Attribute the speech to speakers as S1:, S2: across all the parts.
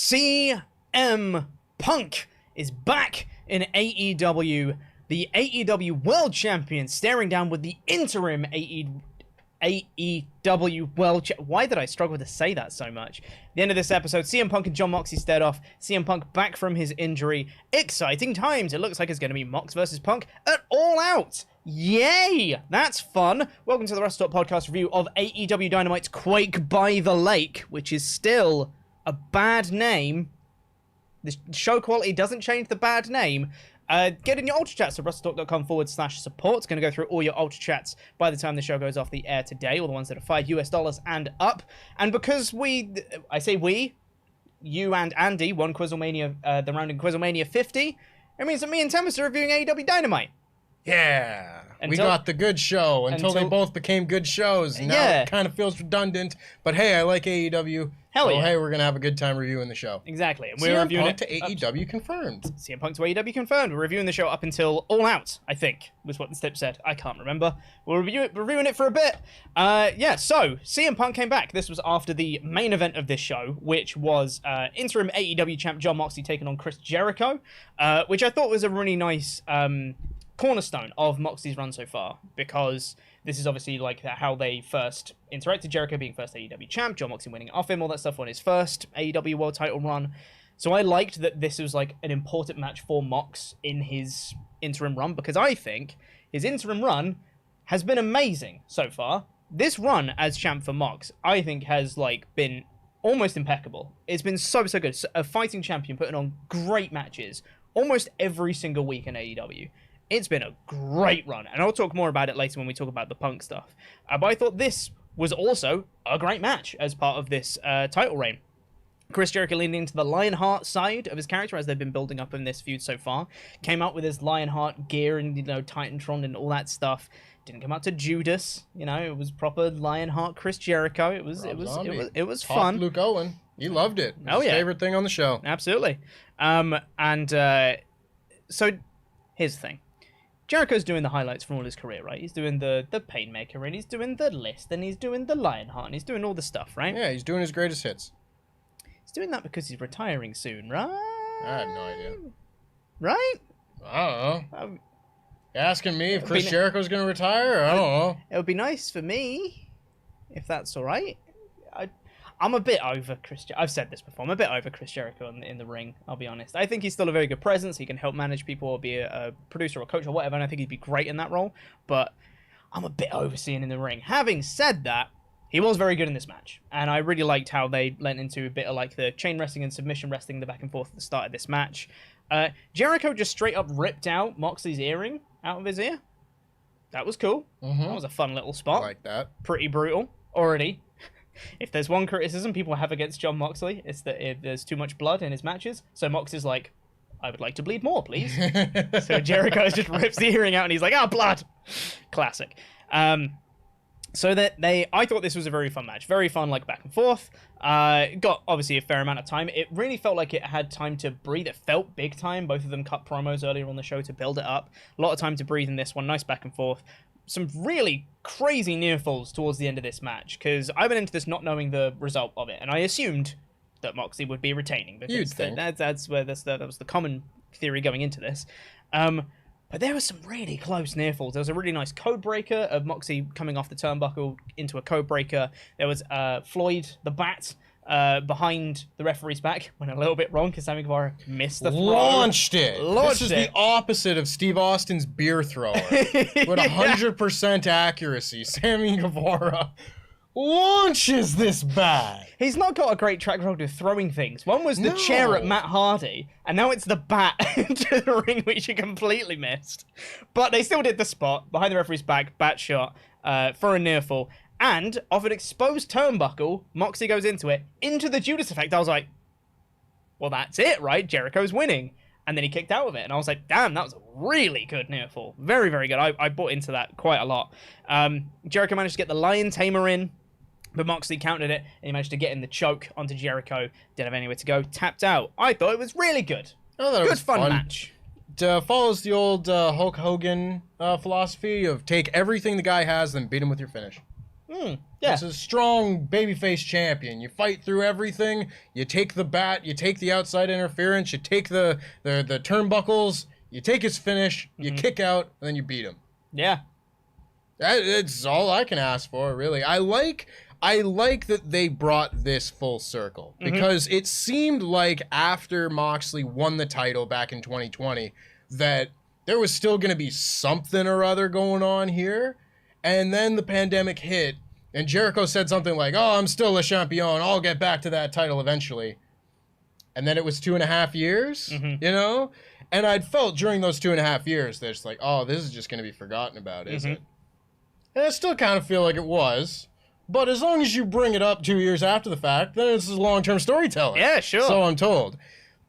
S1: CM Punk is back in AEW. The AEW World Champion staring down with the interim AEW World Why did I struggle to say that so much? The end of this episode, CM Punk and Jon Moxley stared off. CM Punk back from his injury. Exciting times. It looks like it's going to be Mox versus Punk at All Out. Yay! That's fun. Welcome to the WrestleTalk Podcast review of AEW Dynamite's Quake by the Lake, which is still a bad name. The show quality doesn't change the bad name. Get in your Ultra Chats at WrestleTalk.com/support. It's going to go through all your Ultra Chats by the time the show goes off the air today, all the ones that are $5 and up. And because I say we, you and Andy won Quizzlemania, the round in Quizzlemania 50, it means that me and Thomas are reviewing AEW Dynamite.
S2: Yeah, we got the good show until they both became good shows. Now it kind of feels redundant, but hey, I like AEW.
S1: Hell
S2: so,
S1: yeah.
S2: hey, we're going to have a good time reviewing the show.
S1: Exactly. And
S2: we're reviewing it to AEW Confirmed.
S1: CM Punk to AEW Confirmed. We're reviewing the show up until All Out, I think, was what the tip said. I can't remember. We'll reviewing it for a bit. So CM Punk came back. This was after the main event of this show, which was interim AEW champ Jon Moxley taking on Chris Jericho, which I thought was a really nice cornerstone of Moxley's run so far, because this is obviously like how they first interacted, Jericho being first AEW champ, Jon Moxley winning off him, all that stuff on his first AEW world title run. So I liked that this was like an important match for Mox in his interim run, because I think his interim run has been amazing so far. This run as champ for Mox, I think, has like been almost impeccable. It's been so good. A fighting champion putting on great matches almost every single week in AEW. It's been a great run, and I'll talk more about it later when we talk about the Punk stuff. But I thought this was also a great match as part of this title reign. Chris Jericho leaning into the Lionheart side of his character, as they've been building up in this feud so far. Came out with his Lionheart gear and, Titantron and all that stuff. Didn't come out to Judas. It was proper Lionheart Chris Jericho. It was fun.
S2: Luke Owen, he loved it. It was his favorite thing on the show.
S1: Absolutely. So here's the thing. Jericho's doing the highlights from all his career, right? He's doing the Painmaker, and he's doing the List, and he's doing the Lionheart, and he's doing all the stuff, right?
S2: Yeah, he's doing his greatest hits.
S1: He's doing that because he's retiring soon, right?
S2: I have no idea.
S1: Right?
S2: I don't know. Asking me if Chris Jericho's going to retire? I don't know.
S1: It would be nice for me, if that's all right. I'm a bit over Chris. I've said this before. I'm a bit over Chris Jericho in the ring. I'll be honest. I think he's still a very good presence. He can help manage people, or be a producer or coach or whatever. And I think he'd be great in that role. But I'm a bit over seeing in the ring. Having said that, he was very good in this match, and I really liked how they lent into a bit of like the chain wrestling and submission wrestling, the back and forth at the start of this match. Jericho just straight up ripped out Moxley's earring out of his ear. That was cool. Mm-hmm. That was a fun little spot.
S2: I like that.
S1: Pretty brutal already. If there's one criticism people have against Jon Moxley, it's that there's too much blood in his matches. So Mox is like, I would like to bleed more, please. So Jericho just rips the earring out, and he's like, blood. Classic. I thought this was a very fun match. Very fun, like, back and forth. Got, obviously, a fair amount of time. It really felt like it had time to breathe. It felt big time. Both of them cut promos earlier on the show to build it up. A lot of time to breathe in this one. Nice back and forth. Some really crazy near falls towards the end of this match, because I went into this not knowing the result of it, and I assumed that Moxley would be retaining, because that was the common theory going into this. But there were some really close near falls. There was a really nice code breaker of Moxley coming off the turnbuckle into a code breaker. There was Floyd the Bat behind the referee's back, went a little bit wrong because Sammy Guevara missed the throw.
S2: Launched it. This is the opposite of Steve Austin's beer thrower. With 100% accuracy, Sammy Guevara launches this bat.
S1: He's not got a great track record of throwing things. One was the chair at Matt Hardy, and now it's the bat into the ring, which he completely missed. But they still did the spot behind the referee's back, bat shot for a near fall. And off an exposed turnbuckle, Moxley goes into it, into the Judas effect. I was like, well, that's it, right? Jericho's winning. And then he kicked out of it. And I was like, damn, that was a really good near fall. Very, very good. I bought into that quite a lot. Jericho managed to get the Lion Tamer in, but Moxley countered it, and he managed to get in the choke onto Jericho. Didn't have anywhere to go. Tapped out. I thought it was really good. Good fun match.
S2: Follows the old Hulk Hogan philosophy of take everything the guy has, then beat him with your finish.
S1: Yeah.
S2: It's a strong babyface champion. You fight through everything. You take the bat. You take the outside interference. You take the turnbuckles. You take his finish. You kick out, and then you beat him.
S1: Yeah.
S2: That's all I can ask for, really. I like that they brought this full circle because it seemed like after Moxley won the title back in 2020 that there was still going to be something or other going on here. And then the pandemic hit and Jericho said something like, "Oh, I'm still a champion. I'll get back to that title eventually." And then it was 2.5 years, you know? And I'd felt during those 2.5 years, there's like, oh, this is just going to be forgotten about, is it? And I still kind of feel like it was. But as long as you bring it up 2 years after the fact, then it's long-term storytelling.
S1: Yeah, sure.
S2: So I'm told.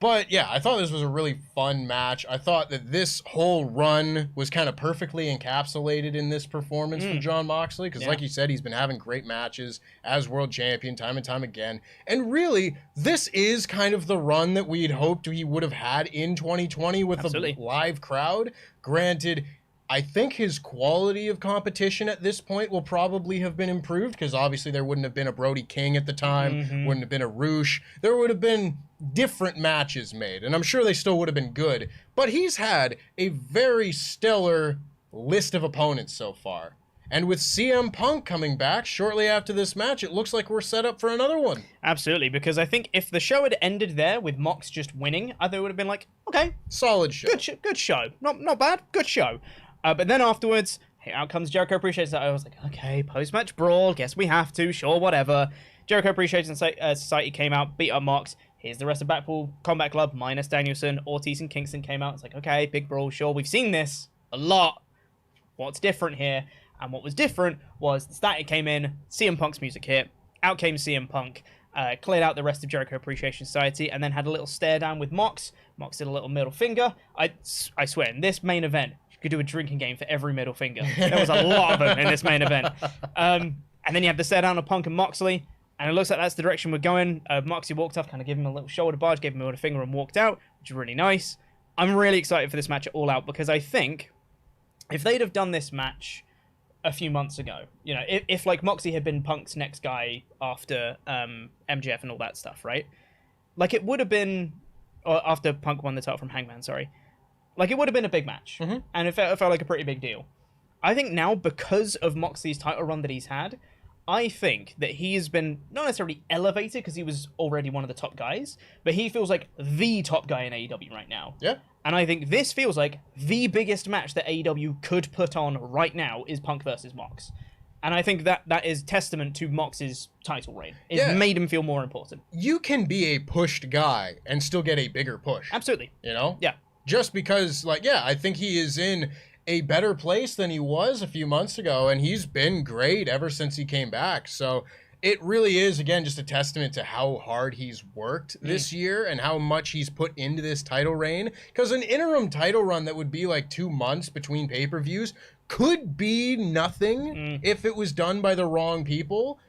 S2: But yeah, I thought this was a really fun match. I thought that this whole run was kind of perfectly encapsulated in this performance from Jon Moxley. Because like you said, he's been having great matches as world champion time and time again. And really, this is kind of the run that we'd hoped he would have had in 2020 with a live crowd. Granted, I think his quality of competition at this point will probably have been improved because obviously there wouldn't have been a Brody King at the time, wouldn't have been a Roosh. There would have been different matches made, and I'm sure they still would have been good. But he's had a very stellar list of opponents so far. And with CM Punk coming back shortly after this match, it looks like we're set up for another one.
S1: Absolutely, because I think if the show had ended there with Mox just winning, I think it would have been like, okay.
S2: Solid show.
S1: Good show. Not bad, good show. But then afterwards, hey, out comes Jericho Appreciation Society. I was like, okay, post-match brawl. Guess we have to. Sure, whatever. Jericho Appreciation Society came out, beat up Mox. Here's the rest of Blackpool Combat Club, minus Danielson. Ortiz and Kingston came out. It's like, okay, big brawl, sure. We've seen this a lot. What's different here? And what was different was the Static came in, CM Punk's music hit. Out came CM Punk. Cleared out the rest of Jericho Appreciation Society, and then had a little stare down with Mox. Mox did a little middle finger. I swear, in this main event, could do a drinking game for every middle finger. There was a lot of them in this main event. And then you have the stare down of Punk and Moxley, and it looks like that's the direction we're going. Moxley walked off, kind of gave him a little shoulder barge, gave him a middle finger, and walked out, which is really nice. I'm really excited for this match at All Out because I think if they'd have done this match a few months ago, you know, if like Moxley had been Punk's next guy after MJF and all that stuff, right? Like it would have been, or after Punk won the title from Hangman, sorry. Like, it would have been a big match, and it felt like a pretty big deal. I think now, because of Moxley's title run that he's had, I think that he has been, not necessarily elevated, because he was already one of the top guys, but he feels like the top guy in AEW right now.
S2: Yeah.
S1: And I think this feels like the biggest match that AEW could put on right now is Punk versus Mox. And I think that is testament to Mox's title reign. It's made him feel more important.
S2: You can be a pushed guy and still get a bigger push.
S1: Absolutely.
S2: You know?
S1: Yeah.
S2: Just because, like, yeah, I think he is in a better place than he was a few months ago, and he's been great ever since he came back. So it really is, again, just a testament to how hard he's worked this year and how much he's put into this title reign. Because an interim title run that would be like 2 months between pay-per-views could be nothing if it was done by the wrong people.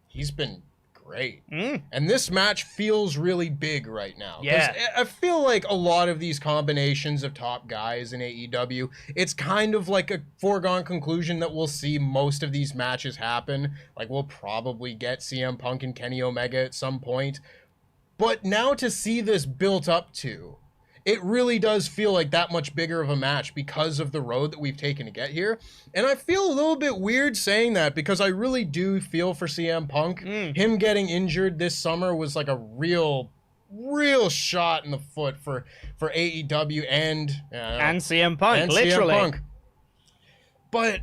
S2: He's been great. And this match feels really big right now.
S1: Yeah.
S2: I feel like a lot of these combinations of top guys in AEW, it's kind of like a foregone conclusion that we'll see most of these matches happen. Like, we'll probably get CM Punk and Kenny Omega at some point. But now to see this built up to, it really does feel like that much bigger of a match because of the road that we've taken to get here. And I feel a little bit weird saying that because I really do feel for CM Punk. Him getting injured this summer was like a real shot in the foot for AEW and
S1: CM Punk,
S2: and
S1: literally.
S2: CM Punk. But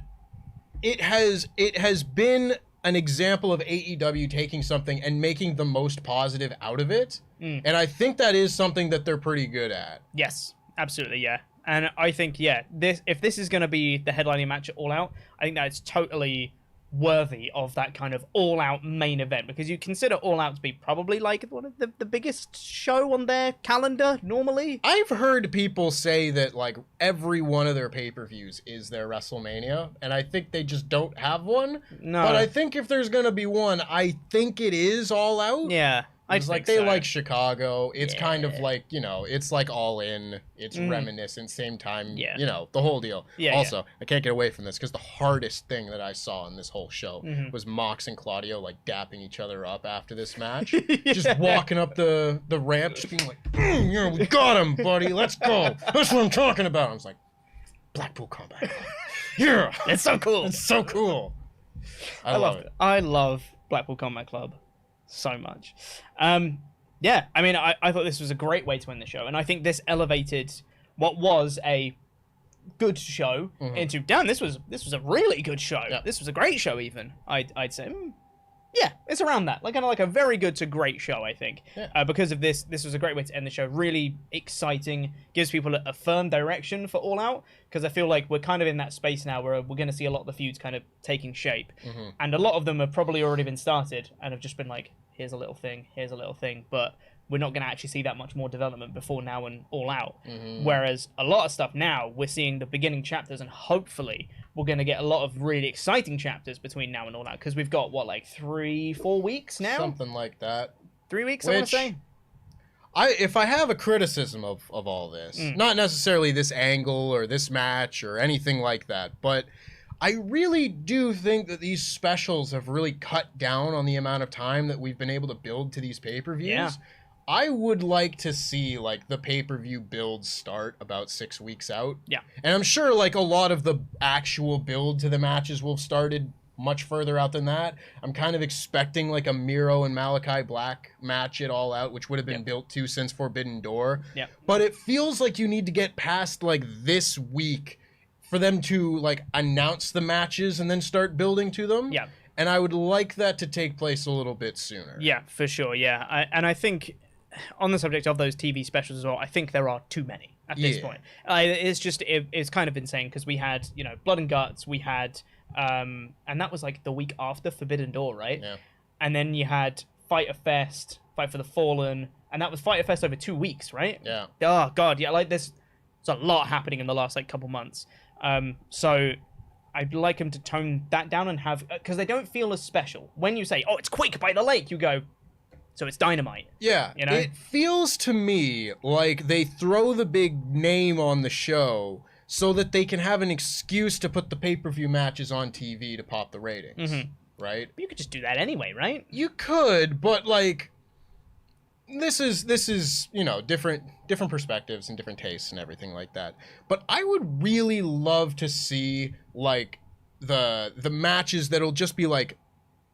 S2: it has been an example of AEW taking something and making the most positive out of it. And I think that is something that they're pretty good at.
S1: Yes, absolutely, yeah. And I think, if this is going to be the headlining match at All Out, I think that's totally worthy of that kind of all-out main event, because you consider All Out to be probably like one of the biggest show on their calendar normally.
S2: I've heard people say that like every one of their pay-per-views is their WrestleMania, and I think they just don't have one.
S1: No.
S2: But I think if there's gonna be one, I think it is All Out.
S1: Yeah.
S2: It's like they like Chicago. It's kind of like, you know, it's like all in. It's reminiscent, same time, you know, the whole deal. Also, I can't get away from this because the hardest thing that I saw in this whole show was Mox and Claudio like dapping each other up after this match. Just walking up the ramp, just being like, yeah, we got him, buddy. Let's go. That's what I'm talking about. I was like, Blackpool Combat Club. Yeah.
S1: It's so cool.
S2: It's so cool. I love it.
S1: I love Blackpool Combat Club so much. Yeah, I mean, I thought this was a great way to end the show, and I think this elevated what was a good show into, damn, this was a really good show. Yeah. This was a great show, even. I'd say, yeah, it's around that, like kind of like a very good to great show, I think. Yeah. Because of this was a great way to end the show. Really exciting, gives people a firm direction for All Out, because I feel like we're kind of in that space now where we're going to see a lot of the feuds kind of taking shape, and a lot of them have probably already been started and have just been like, here's a little thing, but we're not going to actually see that much more development before now and All Out. Whereas a lot of stuff now, we're seeing the beginning chapters, and hopefully we're going to get a lot of really exciting chapters between now and All Out, because we've got, what, like 3-4 weeks now?
S2: Something like that.
S1: 3 weeks, I want to say?
S2: If I have a criticism of all this, not necessarily this angle or this match or anything like that, but I really do think that these specials have really cut down on the amount of time that we've been able to build to these pay-per-views. Yeah. I would like to see, like, the pay-per-view builds start about 6 weeks out. Yeah. And I'm sure, like, a lot of the actual build to the matches will have started much further out than that. I'm kind of expecting, like, a Miro and Malachi Black match at All Out, which would have been built to since Forbidden Door. Yeah. But it feels like you need to get past, like, this week for them to, like, announce the matches and then start building to them. Yeah. And I would like that to take place a little bit sooner.
S1: Yeah, for sure, yeah. I think, on the subject of those TV specials as well, I think there are too many at this point. It's kind of insane, because we had, you know, Blood and Guts, we had, and that was, like, the week after Forbidden Door, right? Yeah. And then you had Fyter Fest, Fight for the Fallen, and that was Fyter Fest over 2 weeks, right? Yeah. Oh, God, yeah, like, there's a lot happening in the last, like, couple months. So I'd like them to tone that down and have, because they don't feel as special. When you say, oh, it's Quake by the lake, you go, so it's Dynamite. Yeah, you know?
S2: It feels to me like they throw the big name on the show so that they can have an excuse to put the pay-per-view matches on TV to pop the ratings, right?
S1: You could just do that anyway, right?
S2: You could, but, like, this is, you know, different perspectives and different tastes and everything like that. But I would really love to see, like, the matches that'll just be like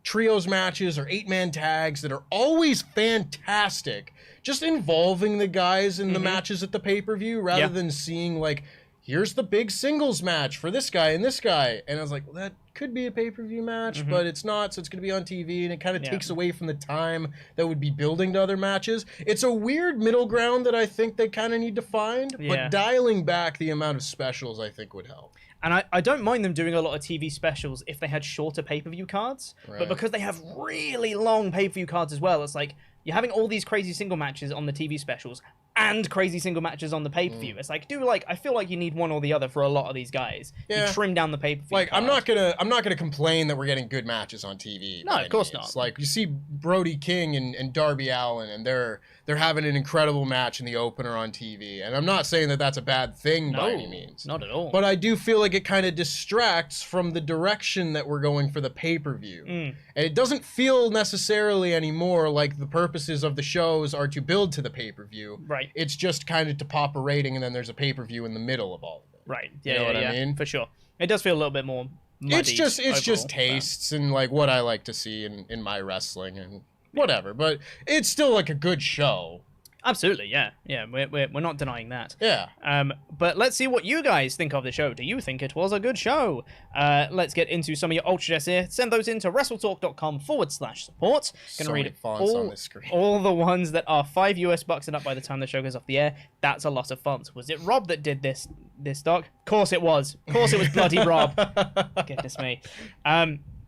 S2: trios matches or 8-man tags that are always fantastic, just involving the guys in the matches at the pay-per-view rather than seeing, like, here's the big singles match for this guy and this guy. And I was like, well, that could be a pay-per-view match, but it's not, so it's going to be on TV, and it kind of takes away from the time that would be building to other matches. It's a weird middle ground that I think they kind of need to find, but dialing back the amount of specials I think would help.
S1: And I don't mind them doing a lot of TV specials if they had shorter pay-per-view cards, but because they have really long pay-per-view cards as well, it's like you're having all these crazy single matches on the TV specials and crazy single matches on the pay-per-view. It's like, I feel like you need one or the other for a lot of these guys. Yeah. You trim down the pay-per-view.
S2: Like, card. I'm not gonna complain that we're getting good matches on TV.
S1: No, of course not.
S2: Like, you see Brody King and Darby Allin, and they're having an incredible match in the opener on TV. And I'm not saying that that's a bad thing by any means.
S1: Not at all.
S2: But I do feel like it kind of distracts from the direction that we're going for the pay-per-view. And it doesn't feel necessarily anymore like the purposes of the shows are to build to the pay-per-view. Right. It's just kind of to pop a rating, and then there's a pay-per-view in the middle of all of it.
S1: Right. Yeah, you know what I mean? For sure. It does feel a little bit more muddy.
S2: It's just tastes and, like, what I like to see in my wrestling and whatever. But it's still, like, a good show.
S1: Absolutely, yeah. Yeah, we're not denying that.
S2: Yeah.
S1: But let's see what you guys think of the show. Do you think it was a good show? Let's get into some of your Ultra Chats here. Send those in to WrestleTalk.com/support.
S2: Gonna read fonts on this screen.
S1: All the ones that are $5 and up by the time the show goes off the air. That's a lot of fonts. Was it Rob that did this, Doc? Of course it was. Of course it was bloody Rob. Goodness me.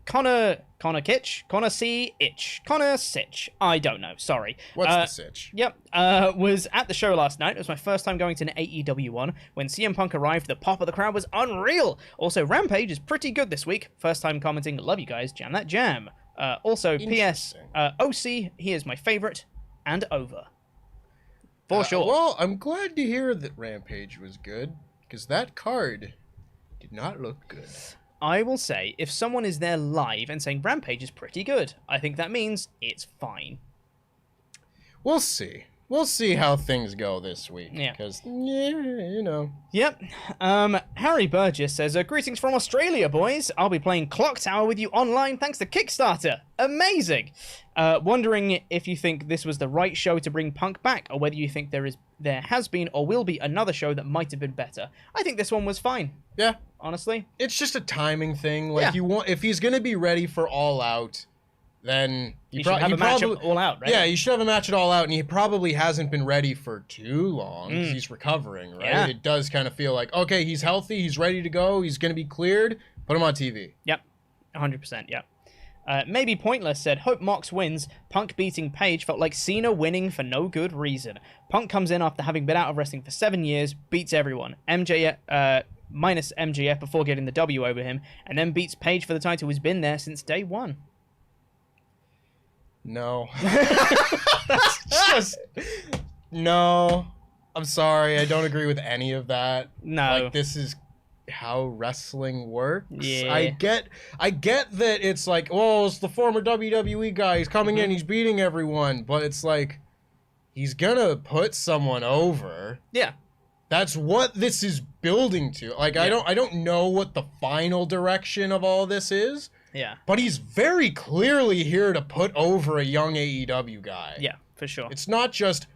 S1: Connor Kitch, Connor C. Itch, Connor Sitch. I don't know. Sorry.
S2: What's the Sitch?
S1: Yep. Was at the show last night. It was my first time going to an AEW one. When CM Punk arrived, the pop of the crowd was unreal. Also, Rampage is pretty good this week. First time commenting. Love you guys. Jam that jam. Also, P.S. OC, he is my favorite. and over. For sure.
S2: Well, I'm glad to hear that Rampage was good, because that card did not look good.
S1: I will say, if someone is there live and saying Rampage is pretty good, I think that means it's fine.
S2: We'll see. We'll see how things go this week.
S1: Yeah.
S2: Because, you know.
S1: Yep. Harry Burgess says, greetings from Australia, boys. I'll be playing Clock Tower with you online thanks to Kickstarter. Amazing. Wondering if you think this was the right show to bring Punk back, or whether you think there has been or will be another show that might have been better. I think this one was fine.
S2: Yeah.
S1: Honestly.
S2: It's just a timing thing. Like, if he's going to be ready for All Out, then
S1: you should have a match at All Out, right?
S2: Yeah, you should have a match at All Out, and he probably hasn't been ready for too long because he's recovering, right?
S1: Yeah.
S2: It does kind of feel like, okay, he's healthy, he's ready to go, he's going to be cleared, put him on TV.
S1: Yep, 100%, yep. Maybe Pointless said, hope Mox wins. Punk beating Page felt like Cena winning for no good reason. Punk comes in after having been out of wrestling for 7 years, beats everyone. Minus MJF before getting the W over him, and then beats Page for the title who's been there since day one.
S2: No. That's just... No. I'm sorry. I don't agree with any of that.
S1: No.
S2: Like, this is how wrestling works.
S1: Yeah.
S2: I get that it's like, oh, it's the former WWE guy. He's coming in. He's beating everyone. But it's like, he's gonna put someone over.
S1: Yeah.
S2: That's what this is building to. Like, I don't know what the final direction of all this is.
S1: Yeah.
S2: But he's very clearly here to put over a young AEW guy.
S1: Yeah, for sure.
S2: It's not just,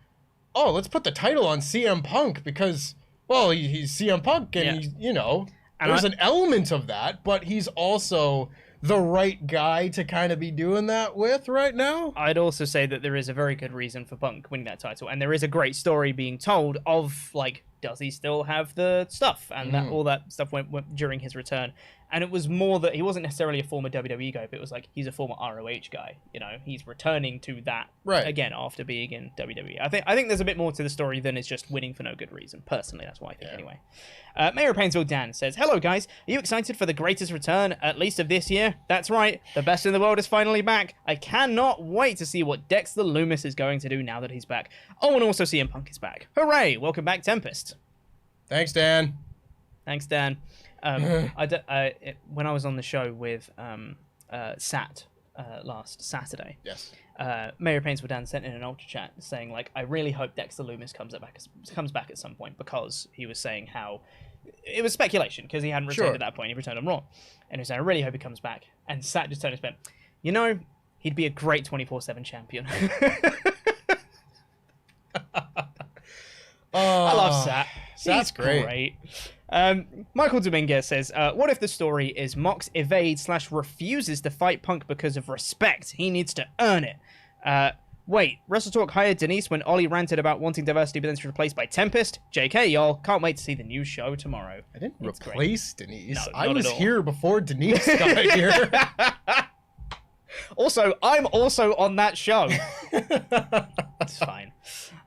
S2: oh, let's put the title on CM Punk because, well, he's CM Punk and he's, you know, and there's an element of that, but he's also the right guy to kind of be doing that with right now.
S1: I'd also say that there is a very good reason for Punk winning that title, and there is a great story being told of, like, does he still have the stuff? And that all that stuff went during his return. And it was more that he wasn't necessarily a former WWE guy, but it was like he's a former ROH guy. You know, he's returning to that again after being in WWE. I think there's a bit more to the story than it's just winning for no good reason. Personally, that's what I think anyway. Mayor of Painesville Dan says, hello guys, are you excited for the greatest return, at least of this year? That's right, the best in the world is finally back. I cannot wait to see what Dexter Lumis is going to do now that he's back. Oh, and also CM Punk is back. Hooray, welcome back Tempest.
S2: Thanks, Dan.
S1: Thanks, Dan. When I was on the show with Sat last Saturday, Mayor Painesville Dan sent in an ultra chat saying, like, I really hope Dexter Lumis comes back at some point, because he was saying how it was speculation because he hadn't returned at that point. He returned on Raw, and he was saying, I really hope he comes back. And Sat just turned and went, you know, he'd be a great 24/7 champion. I love Sat.
S2: Sat's great.
S1: Michael Dominguez says, what if the story is Mox evades / refuses to fight Punk because of respect? He needs to earn it. Wait, WrestleTalk hired Denise when Ollie ranted about wanting diversity but then she's replaced by Tempest? JK, y'all. Can't wait to see the new show tomorrow.
S2: I didn't replace Denise.
S1: No,
S2: I was here before Denise got here.
S1: Also, I'm also on that show. It's fine.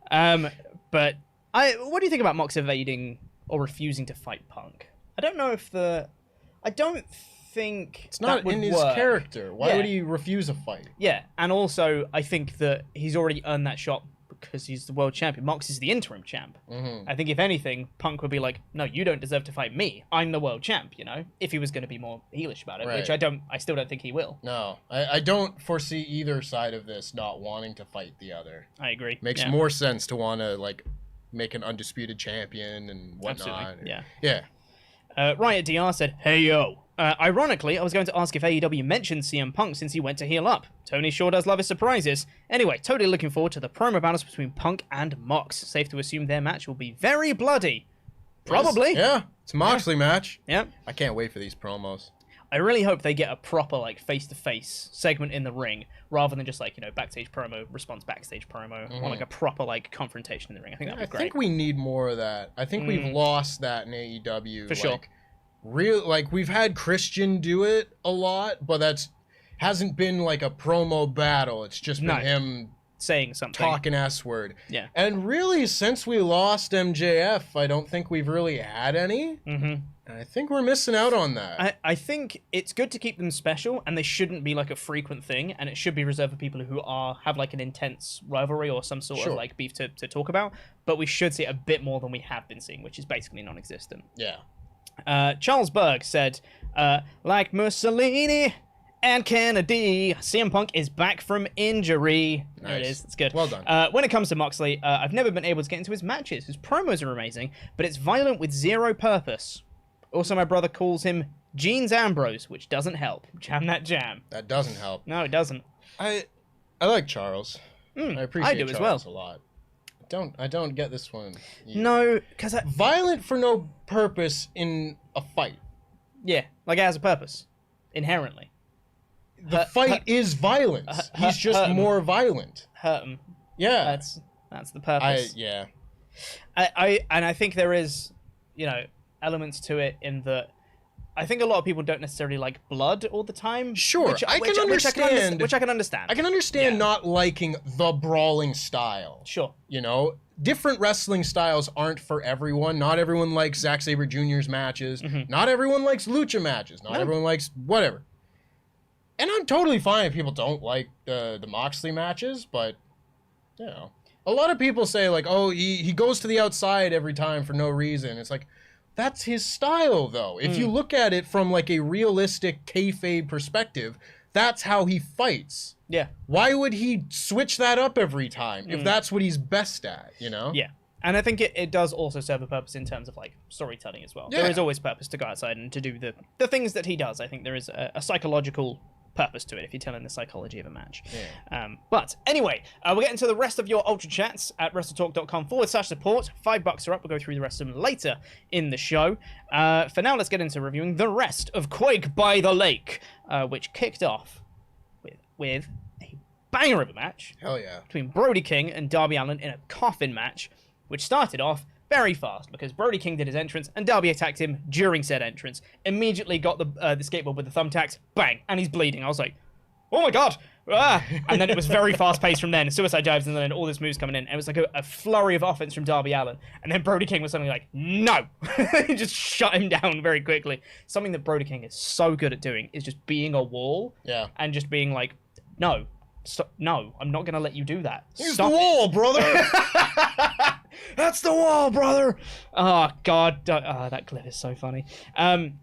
S1: But what do you think about Mox evading or refusing to fight Punk? I don't know if I don't think
S2: it's not in his character. Why would he refuse a fight?
S1: Yeah, and also I think that he's already earned that shot because he's the world champion. Mox is the interim champ. I think if anything, Punk would be like, no, you don't deserve to fight me. I'm the world champ, you know? If he was going to be more heelish about it, which I still don't think he will.
S2: No, I don't foresee either side of this not wanting to fight the other.
S1: I agree.
S2: Makes more sense to want to, like, make an undisputed champion and whatnot.
S1: Absolutely.
S2: Yeah.
S1: Riot DR said, hey yo. Ironically, I was going to ask if AEW mentioned CM Punk since he went to heel up. Tony sure does love his surprises. Anyway, totally looking forward to the promo battles between Punk and Mox. Safe to assume their match will be very bloody. Probably.
S2: Yeah, it's a Moxley match.
S1: Yeah.
S2: I can't wait for these promos.
S1: I really hope they get a proper, like, face-to-face segment in the ring, rather than just, like, you know, backstage promo, response backstagepromo, or, like, a proper, like, confrontation in the ring. I think that'd be great.
S2: I think we need more of that. I think we've lost that in AEW.
S1: For sure.
S2: We've had Christian do it a lot, but hasn't been, like, a promo battle. It's just been him
S1: saying something.
S2: Talking S-word.
S1: Yeah.
S2: And really, since we lost MJF, I don't think we've really had any.
S1: Mm-hmm.
S2: And I think we're missing out on that.
S1: I think it's good to keep them special, and they shouldn't be like a frequent thing, and it should be reserved for people who have like an intense rivalry or some sort of like beef to talk about. But we should see it a bit more than we have been seeing, which is basically non-existent.
S2: Yeah.
S1: Charles Berg said, like Mussolini and Kennedy, CM Punk is back from injury.
S2: Nice.
S1: There it is. It's good.
S2: Well done.
S1: When it comes to Moxley, I've never been able to get into his matches. His promos are amazing, but it's violent with zero purpose. Also, my brother calls him Jeans Ambrose, which doesn't help. Jam that jam.
S2: That doesn't help.
S1: No, it doesn't.
S2: I like Charles. I appreciate
S1: I do
S2: Charles
S1: as well.
S2: a lot. I don't get this one either.
S1: No, because
S2: Violent for no purpose in a fight.
S1: Yeah, like it has a purpose. Inherently.
S2: The fight is violence. He's just more violent.
S1: Hurt him.
S2: Yeah.
S1: That's the purpose.
S2: Yeah.
S1: I think there is, elements to it in that I think a lot of people don't necessarily like blood all the time.
S2: Sure, I can understand.
S1: Which I can understand.
S2: I can understand not liking the brawling style.
S1: Sure.
S2: Different wrestling styles aren't for everyone. Not everyone likes Zack Sabre Jr.'s matches.
S1: Mm-hmm.
S2: Not everyone likes Lucha matches. Not everyone likes whatever. And I'm totally fine if people don't like the Moxley matches, but, a lot of people say, like, oh, he goes to the outside every time for no reason. It's like, that's his style, though. If you look at it from, like, a realistic kayfabe perspective, that's how he fights.
S1: Yeah.
S2: Why would he switch that up every time if that's what he's best at,
S1: Yeah. And I think it does also serve a purpose in terms of, like, storytelling as well.
S2: Yeah.
S1: There is always purpose to go outside and to do the things that he does. I think there is a psychological purpose to it if you're telling the psychology of a match.
S2: Yeah.
S1: But anyway, we're getting to the rest of your Ultra Chats at WrestleTalk.com/support. $5 are up. We'll go through the rest of them later in the show. For now, let's get into reviewing the rest of Quake by the Lake, which kicked off with a banger of a match.
S2: Hell yeah.
S1: Between Brody King and Darby Allin in a coffin match, which started off very fast because Brody King did his entrance and Darby attacked him during said entrance. Immediately got the skateboard with the thumbtacks, bang, and he's bleeding. I was like, oh my god! Ah! And then it was very fast paced from then. Suicide dives and then all this moves coming in. And it was like a flurry of offense from Darby Allin. And then Brody King was suddenly like, no! He just shut him down very quickly. Something that Brody King is so good at doing is just being a wall.
S2: Yeah.
S1: And just being like, no. No, I'm not going to let you do that.
S2: Here's the wall, brother!
S1: That's the wall, brother! Oh, God. That clip is so funny. I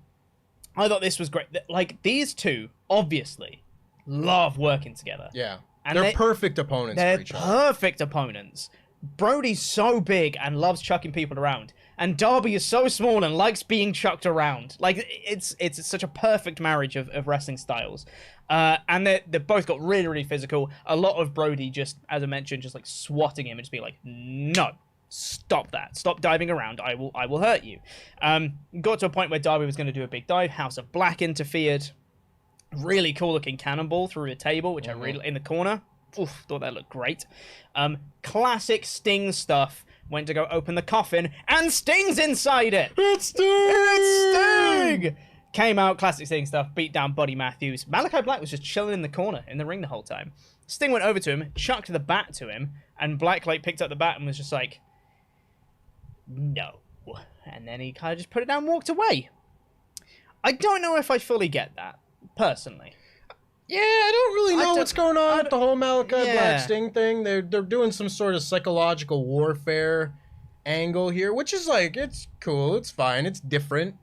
S1: thought this was great. Like, these two, obviously, love working together.
S2: Yeah.
S1: And
S2: they're perfect opponents for each other.
S1: They're perfect opponents. Brody's so big and loves chucking people around. And Darby is so small and likes being chucked around. Like, it's such a perfect marriage of wrestling styles. And they both got really, really physical. A lot of Brody just, as I mentioned, just like swatting him and just being like, no, stop that. Stop diving around. I will hurt you. Got to a point where Darby was going to do a big dive. House of Black interfered. Really cool looking cannonball through a table, which I really, in the corner. Oof, thought that looked great. Classic Sting stuff. Went to go open the coffin, and Sting's inside it!
S2: It's Sting!
S1: It's Sting! Came out, classic Sting stuff, beat down Buddy Matthews. Malachi Black was just chilling in the corner, in the ring the whole time. Sting went over to him, chucked the bat to him, and Black picked up the bat and was just like, no. And then he kind of just put it down and walked away. I don't know if I fully get that, personally.
S2: Yeah, I don't really know what's going on with the whole Malachi Black Sting thing. They're doing some sort of psychological warfare angle here, which is like, it's cool, it's fine, it's different,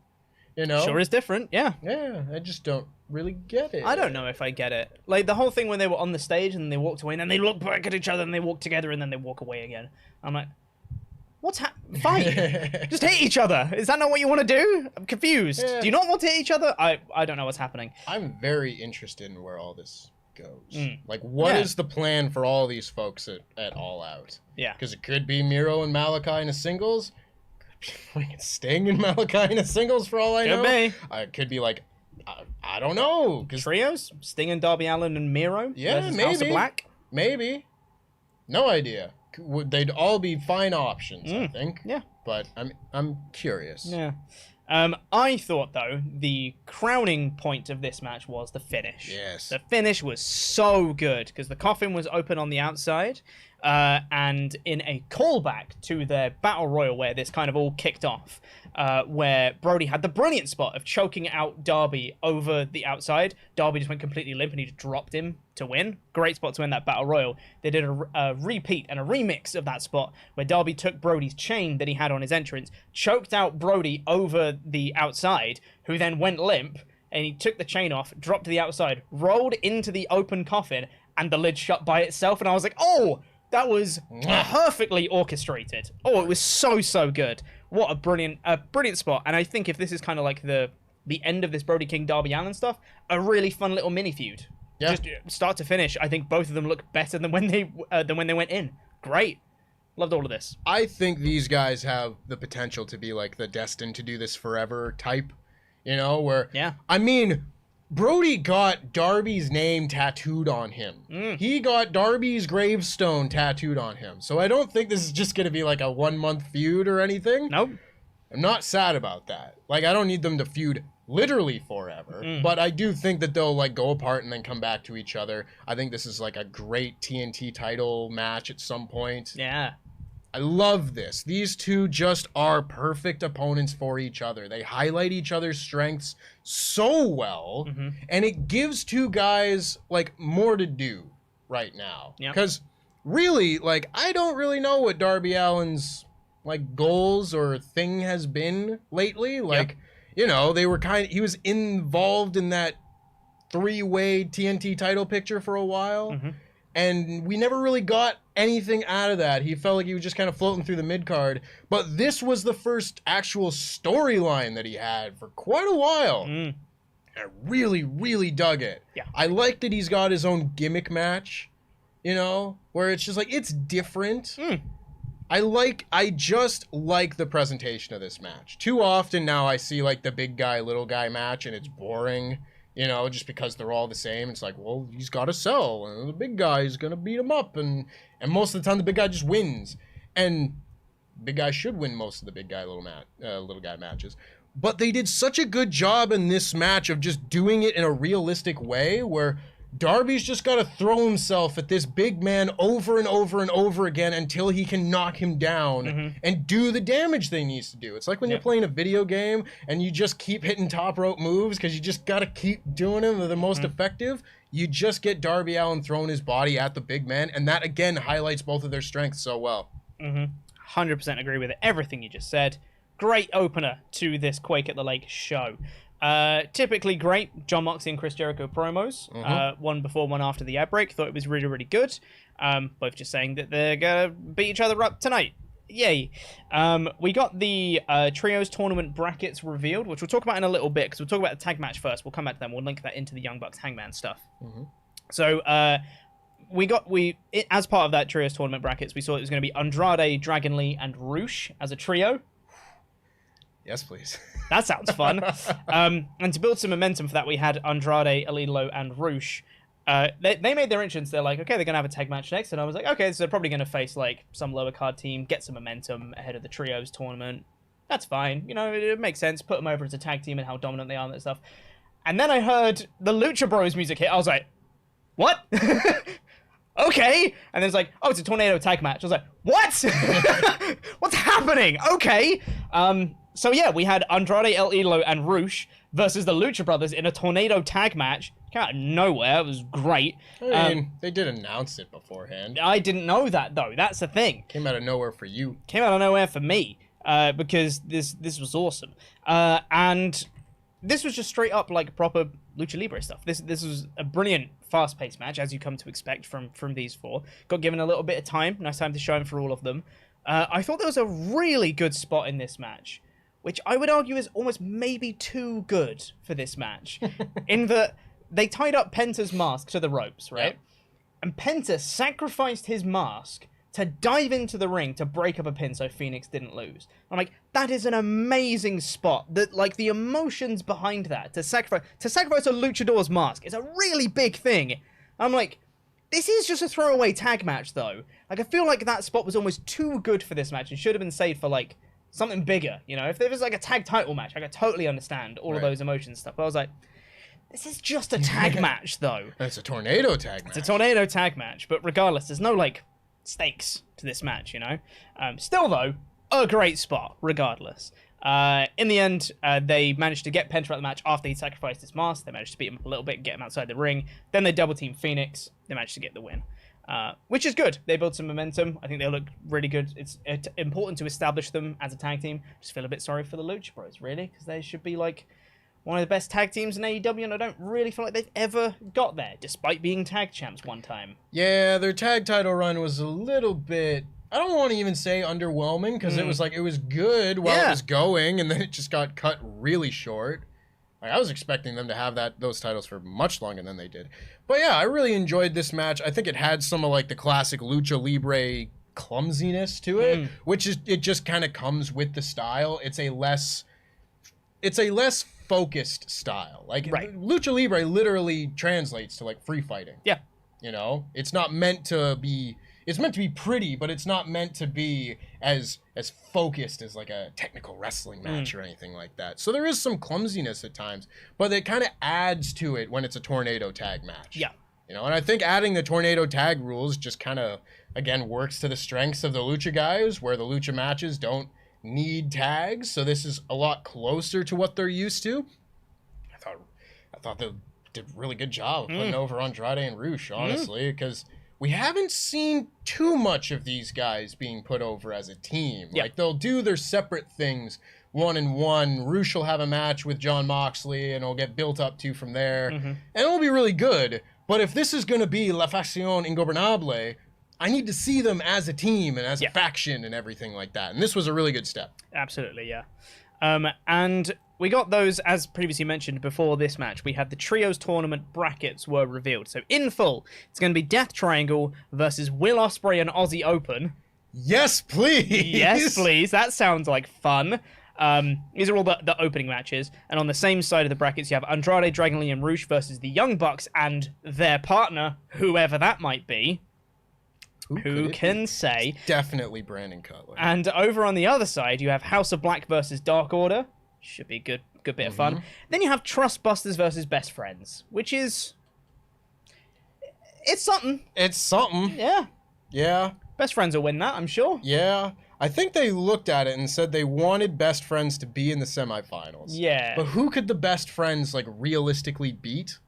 S1: Sure is different, yeah.
S2: Yeah, I just don't really get it.
S1: I don't know if I get it. Like, the whole thing when they were on the stage and they walked away and then they look back at each other and they walk together and then they walk away again. I'm like, what's fight? Just hit each other. Is that not what you want to do? I'm confused.
S2: Yeah.
S1: Do you not want to hit each other? I don't know what's happening.
S2: I'm very interested in where all this goes. Like, what is the plan for all these folks at All Out?
S1: Yeah.
S2: Because it could be Miro and Malachi in a singles. Could be Sting and Malachi in a singles for all I know.
S1: Could be.
S2: It could be like, I don't know.
S1: Trios? Sting and Darby Allin and Miro?
S2: Yeah,
S1: versus
S2: maybe.
S1: House of Black?
S2: Maybe. No idea. They'd all be fine options, I think.
S1: Yeah.
S2: But I'm curious.
S1: Yeah. I thought, though, the crowning point of this match was the finish.
S2: Yes.
S1: The finish was so good because the coffin was open on the outside, and in a callback to their battle royal where this kind of all kicked off, where Brody had the brilliant spot of choking out Darby over the outside. Darby just went completely limp and he just dropped him to win. Great spot to win that battle royal. They did a repeat and a remix of that spot where Darby took Brody's chain that he had on his entrance, choked out Brody over the outside, who then went limp, and he took the chain off, dropped to the outside, rolled into the open coffin, and the lid shut by itself. And I was like, oh, that was perfectly orchestrated. Oh, it was so good. What a brilliant spot. And I think if this is kind of like the end of this Brody King Darby Allin stuff, a really fun little mini feud. Yeah. Just start to finish. I think both of them look better than when they went in. Great. Loved all of this.
S2: I think these guys have the potential to be like the destined to do this forever type, where,
S1: yeah.
S2: I mean, Brody got Darby's name tattooed on him. He got Darby's gravestone tattooed on him. So I don't think this is just going to be like a 1 month feud or anything.
S1: Nope.
S2: I'm not sad about that. Like, I don't need them to feud literally forever, but I do think that they'll like go apart and then come back to each other. I think this is like a great TNT title match at some point.
S1: Yeah.
S2: I love this. These two just are perfect opponents for each other. They highlight each other's strengths so well, and it gives two guys like more to do right now. Because really, like, I don't really know what Darby Allin's like goals or thing has been lately. Like, they were he was involved in that 3-way TNT title picture for a while. And we never really got anything out of that. He felt like he was just kind of floating through the mid-card. But this was the first actual storyline that he had for quite a while. I really, really dug it.
S1: Yeah.
S2: I like that he's got his own gimmick match, where it's just like, it's different. I just like the presentation of this match. Too often now I see like the big guy, little guy match and it's boring. Just because they're all the same. It's like, well, he's got to sell, and the big guy's going to beat him up, and most of the time the big guy just wins. And big guy should win most of the big guy, little guy matches. But they did such a good job in this match of just doing it in a realistic way where Darby's just got to throw himself at this big man over and over and over again until he can knock him down and do the damage that he needs to do. It's like when you're playing a video game and you just keep hitting top rope moves because you just got to keep doing them. They're the most effective. You just get Darby Allin throwing his body at the big man, and that, again, highlights both of their strengths so well.
S1: 100% agree with it. Everything you just said. Great opener to this Quake at the Lake show. Typically great Jon Moxley and Chris Jericho promos. One before, one after the ad break. Thought it was really, really good. Both just saying that they're gonna beat each other up tonight. Yay. We got the Trios tournament brackets revealed, which we'll talk about in a little bit, because we'll talk about the tag match first. We'll come back to them. We'll link that into the Young Bucks Hangman stuff. So as part of that Trios tournament brackets, we saw it was going to be Andrade, Dragon Lee, and Roosh as a trio.
S2: Yes, please.
S1: That sounds fun. And to build some momentum for that, we had Andrade, Alilo, and Roosh. They made their entrance. They're like, okay, they're going to have a tag match next. And I was like, okay, so they're probably going to face like some lower card team, get some momentum ahead of the Trios tournament. That's fine. It makes sense. Put them over as a tag team and how dominant they are and that stuff. And then I heard the Lucha Bros music hit. I was like, what? Okay. And then it's like, oh, it's a tornado tag match. I was like, what? What's happening? Okay. So yeah, we had Andrade, El Idolo, and Roosh versus the Lucha Brothers in a tornado tag match. Came out of nowhere. It was great.
S2: I mean, they did announce it beforehand.
S1: I didn't know that, though. That's the thing.
S2: Came out of nowhere for you.
S1: Came out of nowhere for me, because this was awesome. And this was just straight up like proper Lucha Libre stuff. This was a brilliant, fast-paced match, as you come to expect from these four. Got given a little bit of time. Nice time to shine for all of them. I thought there was a really good spot in this match, which I would argue is almost maybe too good for this match, in that they tied up Penta's mask to the ropes, right? Yep. And Penta sacrificed his mask to dive into the ring to break up a pin so Phoenix didn't lose. I'm like, that is an amazing spot. That, like, the emotions behind that, to sacrifice a luchador's mask is a really big thing. I'm like, this is just a throwaway tag match, though. Like, I feel like that spot was almost too good for this match and should have been saved for, like, something bigger. You know, if there was like a tag title match, I could totally understand all of those emotions and stuff. But I was like, this is just a tag match, though.
S2: It's a tornado tag match.
S1: It's a tornado tag match, but regardless, there's no like stakes to this match. You know, still though, a great spot regardless. In the end, they managed to get Penta out of the match after he sacrificed his mask. They managed to beat him up a little bit, get him outside the ring. Then they double team Phoenix. They managed to get the win, which is good. They built some momentum. I think they look really good. It's important to establish them as a tag team. Just feel a bit sorry for the Lucha Bros, really, because they should be like one of the best tag teams in AEW, and I don't really feel like they've ever got there, despite being tag champs one time.
S2: Yeah, their tag title run was a little bit, I don't want to even say underwhelming, because it was like, it was good while it was going, and then it just got cut really short. Like, I was expecting them to have those titles for much longer than they did. But yeah, I really enjoyed this match. I think it had some of like the classic Lucha Libre clumsiness to it, which is, it just kind of comes with the style. It's a less focused style. Like Lucha Libre literally translates to like free fighting.
S1: Yeah.
S2: You know, it's not meant to be, it's meant to be pretty, but it's not meant to be as focused as like a technical wrestling match or anything like that. So there is some clumsiness at times, but it kind of adds to it when it's a tornado tag match.
S1: Yeah.
S2: You know, and I think adding the tornado tag rules just kind of, again, works to the strengths of the Lucha guys, where the Lucha matches don't need tags, so this is a lot closer to what they're used to. I thought they did a really good job of putting over Andrade and Rush, honestly, because we haven't seen too much of these guys being put over as a team. Like, they'll do their separate things, 1-on-1. Rush will have a match with Jon Moxley, and it'll get built up to from there, and it'll be really good. But if this is going to be La Faccion Ingobernable, I need to see them as a team and as a faction and everything like that. And this was a really good step.
S1: Absolutely, yeah. And we got those, as previously mentioned, before this match. We had the Trios Tournament brackets were revealed. So in full, it's going to be Death Triangle versus Will Ospreay and Aussie Open.
S2: Yes, please!
S1: Yes, please. That sounds like fun. These are all the opening matches. And on the same side of the brackets, you have Andrade, Dragon Lee, and Rush versus the Young Bucks and their partner, whoever that might be. Who can say?
S2: Definitely Brandon Cutler.
S1: And over on the other side, you have House of Black versus Dark Order. Should be a good bit of fun. Then you have Trustbusters versus Best Friends, which is... It's something.
S2: It's something.
S1: Yeah.
S2: Yeah.
S1: Best Friends will win that, I'm sure.
S2: Yeah. I think they looked at it and said they wanted Best Friends to be in the semifinals.
S1: Yeah.
S2: But who could the Best Friends, like, realistically beat?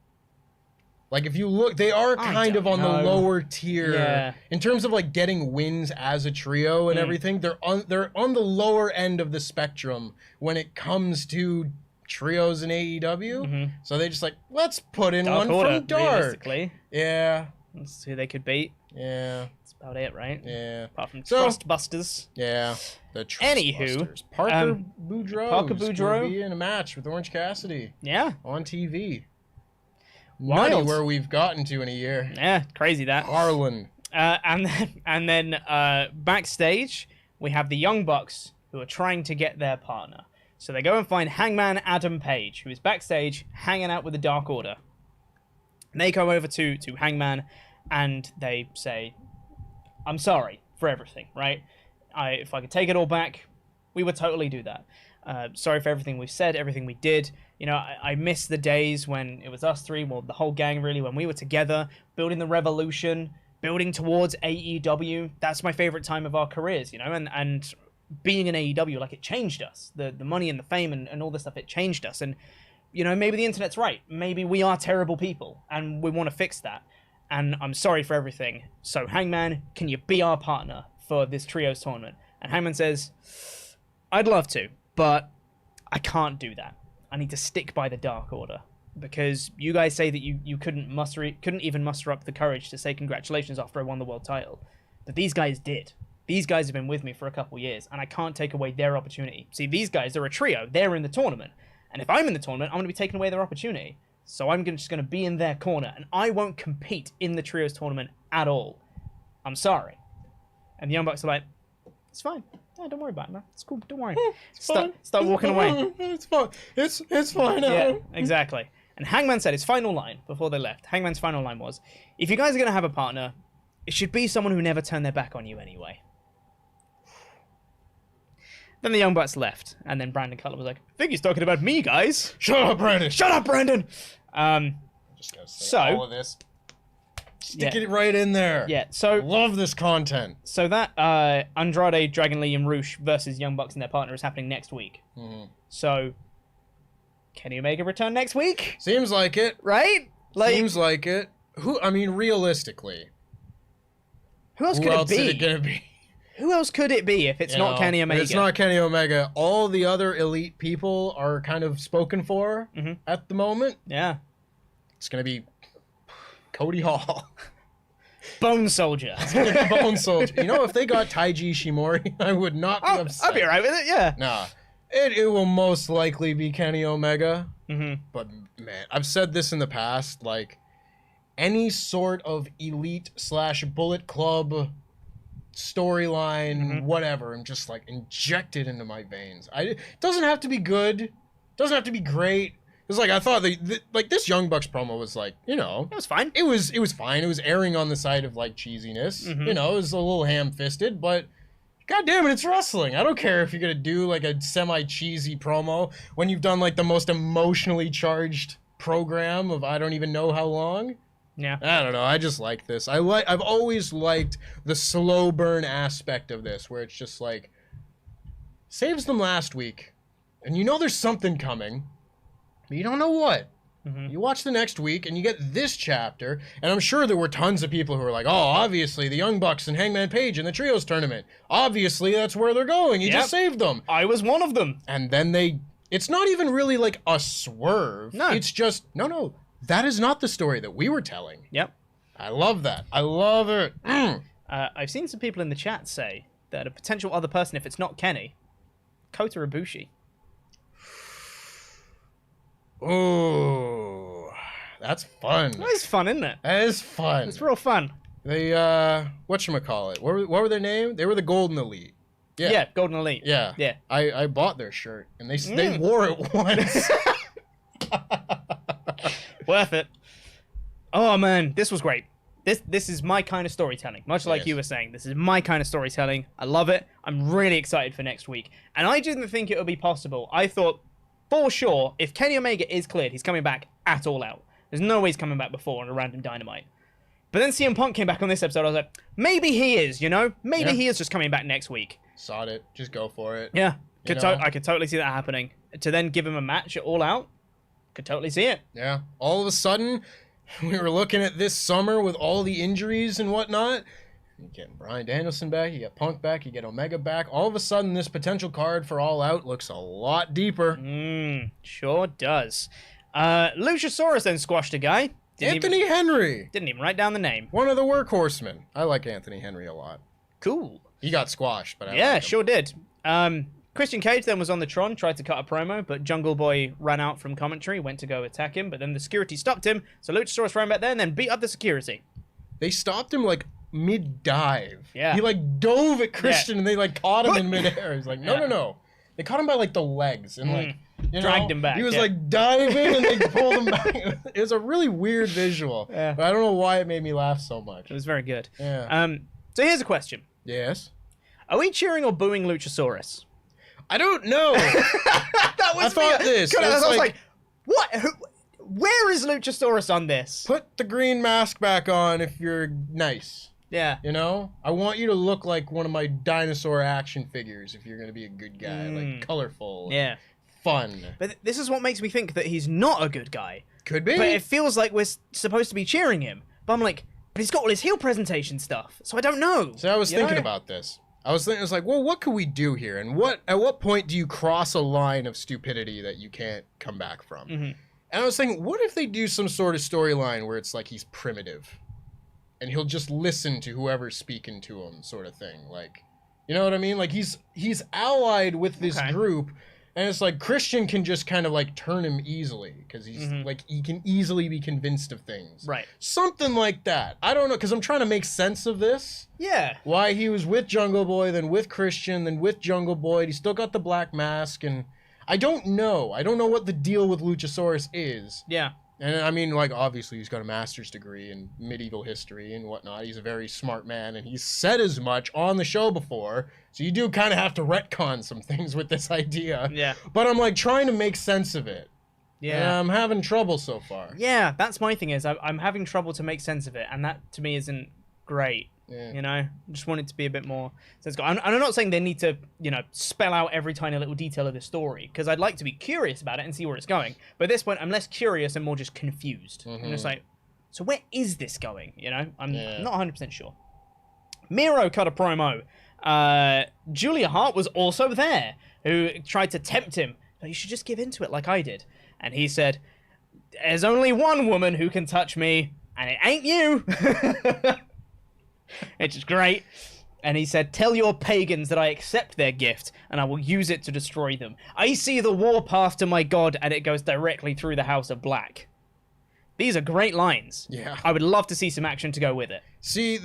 S2: Like, if you look, they are kind of on the lower tier in terms of like getting wins as a trio and everything. They're on the lower end of the spectrum when it comes to trios in AEW. So they just like, let's put in
S1: Dark
S2: one
S1: Order,
S2: from Dark.
S1: realistically.
S2: Yeah.
S1: That's who they could beat.
S2: Yeah.
S1: That's about it, right?
S2: Yeah.
S1: Apart from Trustbusters.
S2: Yeah. The
S1: Anywho,
S2: Trustbusters. Parker Boudreaux.
S1: Parker Boudreaux
S2: be in a match with Orange Cassidy.
S1: Yeah.
S2: On TV.
S1: Wild.
S2: Nutty where we've gotten to in a year.
S1: Yeah, crazy that.
S2: Harlan.
S1: And then backstage, we have the Young Bucks who are trying to get their partner. So they go and find Hangman Adam Page, who is backstage hanging out with the Dark Order. And they come over to Hangman and they say, I'm sorry for everything, right? If I could take it all back, we would totally do that. Sorry for everything we've said, everything we did. You know, I miss the days when it was us three, well, the whole gang really, when we were together, building the revolution, building towards AEW. That's my favorite time of our careers, you know, and being in AEW, like, it changed us. The money and the fame and all this stuff, it changed us. And, you know, maybe the internet's right. Maybe we are terrible people and we want to fix that. And I'm sorry for everything. So, Hangman, can you be our partner for this trios tournament? And Hangman says, I'd love to, but I can't do that. I need to stick by the Dark Order because you guys say that you couldn't even muster up the courage to say congratulations after I won the world title. But these guys did. These guys have been with me for a couple years, and I can't take away their opportunity. See, these guys, they're a trio. They're in the tournament. And if I'm in the tournament, I'm going to be taking away their opportunity. So I'm just going to be in their corner, and I won't compete in the trios tournament at all. I'm sorry. And the Young Bucks are like, it's fine. Yeah, don't worry about it, man. It's cool. Don't worry. Start walking away.
S2: It's fine. It's fine now.
S1: Yeah, exactly. And Hangman said his final line before they left. Hangman's final line was, if you guys are going to have a partner, it should be someone who never turned their back on you anyway. Then the Young Bucks left, and then Brandon Cutler was like, I think he's talking about me, guys.
S2: Shut up, Brandon.
S1: Shut up, Brandon.
S2: Just gonna say all of this. Stick it right in there.
S1: Yeah, so...
S2: Love this content.
S1: So that Andrade, Dragon Lee, and Roosh versus Young Bucks and their partner is happening next week.
S2: Mm-hmm.
S1: So, Kenny Omega return next week?
S2: Seems like it.
S1: Right?
S2: Seems like it. Realistically.
S1: Who else could it be?
S2: Who else is it gonna be?
S1: Who else could it be if it's not Kenny Omega?
S2: If it's not Kenny Omega. All the other elite people are kind of spoken for at the moment.
S1: Yeah.
S2: It's going to be Cody Hall.
S1: Bone Soldier.
S2: It's going to be Bone Soldier. You know, if they got Taiji Ishimori, I would not be upset.
S1: I'd be alright with it, yeah.
S2: Nah. It will most likely be Kenny Omega. But, man, I've said this in the past, like, any sort of elite / Bullet Club storyline, whatever, I'm just like injected into my veins. It doesn't have to be good, doesn't have to be great. It's like I thought like this Young Bucks promo was like, you know,
S1: it was fine.
S2: It was fine. It was erring on the side of like cheesiness. You know, it was a little ham-fisted, but god damn it, it's wrestling. I don't care if you're gonna do like a semi-cheesy promo when you've done like the most emotionally charged program of I don't even know how long.
S1: Yeah.
S2: I don't know. I just like this. I've always liked the slow burn aspect of this, where it's just like saves them last week, and you know there's something coming, but you don't know what. You watch the next week, and you get this chapter, and I'm sure there were tons of people who were like, "Oh, obviously the Young Bucks and Hangman Page in the Trios tournament. Obviously that's where they're going. You just saved them."
S1: I was one of them.
S2: And then it's not even really like a swerve.
S1: No.
S2: It's just no. That is not the story that we were telling.
S1: Yep.
S2: I love that. I love it.
S1: I've seen some people in the chat say that a potential other person, if it's not Kenny, Kota Ibushi.
S2: Ooh, that's fun.
S1: That is fun, isn't it?
S2: That is fun.
S1: It's real fun.
S2: They, whatchamacallit? What were their name? They were the Golden Elite.
S1: Yeah, Golden Elite.
S2: Yeah.
S1: Yeah.
S2: I bought their shirt, and they wore it once.
S1: Worth it. Oh man, this was great. This is my kind of storytelling. Much like you were saying, this is my kind of storytelling. I love it. I'm really excited for next week. And I didn't think it would be possible. I thought, for sure, if Kenny Omega is cleared, he's coming back at All Out. There's no way he's coming back before on a random Dynamite. But then CM Punk came back on this episode. I was like, maybe he is, you know? Maybe he is just coming back next week.
S2: Sod it. Just go for it.
S1: Yeah. I could totally see that happening. To then give him a match at All Out, could totally see it.
S2: Yeah. All of a sudden, we were looking at this summer with all the injuries and whatnot. You get Bryan Danielson back, you get Punk back, you get Omega back. All of a sudden, this potential card for All Out looks a lot deeper.
S1: Sure does. Luchasaurus then squashed a guy.
S2: Anthony Henry.
S1: Didn't even write down the name.
S2: One of the workhorsemen. I like Anthony Henry a lot.
S1: Cool.
S2: He got squashed, but I like him.
S1: Sure did. Christian Cage then was on the Tron, tried to cut a promo, but Jungle Boy ran out from commentary, went to go attack him, but then the security stopped him, so Luchasaurus ran back there and then beat up the security.
S2: They stopped him, like, mid-dive.
S1: Yeah.
S2: He, like, dove at Christian and they, like, caught him in midair. He's like, no. They caught him by, like, the legs and, like,
S1: dragged him back.
S2: He was, like, diving and they pulled him back. It was a really weird visual.
S1: Yeah.
S2: But I don't know why it made me laugh so much.
S1: It was very good.
S2: Yeah.
S1: So here's a question.
S2: Yes?
S1: Are we cheering or booing Luchasaurus?
S2: I don't know. I thought this.
S1: I was like, what? Where is Luchasaurus on this?
S2: Put the green mask back on if you're nice.
S1: Yeah.
S2: You know? I want you to look like one of my dinosaur action figures if you're going to be a good guy. Like, colorful.
S1: Yeah.
S2: Fun.
S1: But this is what makes me think that he's not a good guy.
S2: Could be.
S1: But it feels like we're supposed to be cheering him. But I'm like, but he's got all his heel presentation stuff. So I don't know.
S2: So I was thinking about this. I was like, well, what could we do here? And at what point do you cross a line of stupidity that you can't come back from? And I was thinking, what if they do some sort of storyline where it's like he's primitive and he'll just listen to whoever's speaking to him, sort of thing? Like, you know what I mean? Like he's allied with this group, and it's like Christian can just kind of like turn him easily because he's like he can easily be convinced of things.
S1: Right.
S2: Something like that. I don't know, because I'm trying to make sense of this.
S1: Yeah.
S2: Why he was with Jungle Boy, then with Christian, then with Jungle Boy. He still got the black mask, and I don't know. I don't know what the deal with Luchasaurus is.
S1: Yeah.
S2: And I mean, like, obviously he's got a master's degree in medieval history and whatnot. He's a very smart man, and he's said as much on the show before. So you do kind of have to retcon some things with this idea.
S1: Yeah.
S2: But I'm, like, trying to make sense of it.
S1: Yeah.
S2: And I'm having trouble so far.
S1: Yeah, that's my thing is I'm having trouble to make sense of it, and that, to me, isn't great.
S2: Yeah.
S1: You know, I just want it to be a bit more sensible. And I'm not saying they need to, you know, spell out every tiny little detail of the story, because I'd like to be curious about it and see where it's going. But at this point, I'm less curious and more just confused. I'm just like, so where is this going? You know, I'm not 100% sure. Miro cut a promo. Julia Hart was also there, who tried to tempt him. But you should just give into it like I did. And he said, there's only one woman who can touch me, and it ain't you. Which is great. And he said, tell your pagans that I accept their gift, and I will use it to destroy them. I see the warpath to my god, and it goes directly through the House of Black. These are great lines.
S2: Yeah.
S1: I would love to see some action to go with it.
S2: See,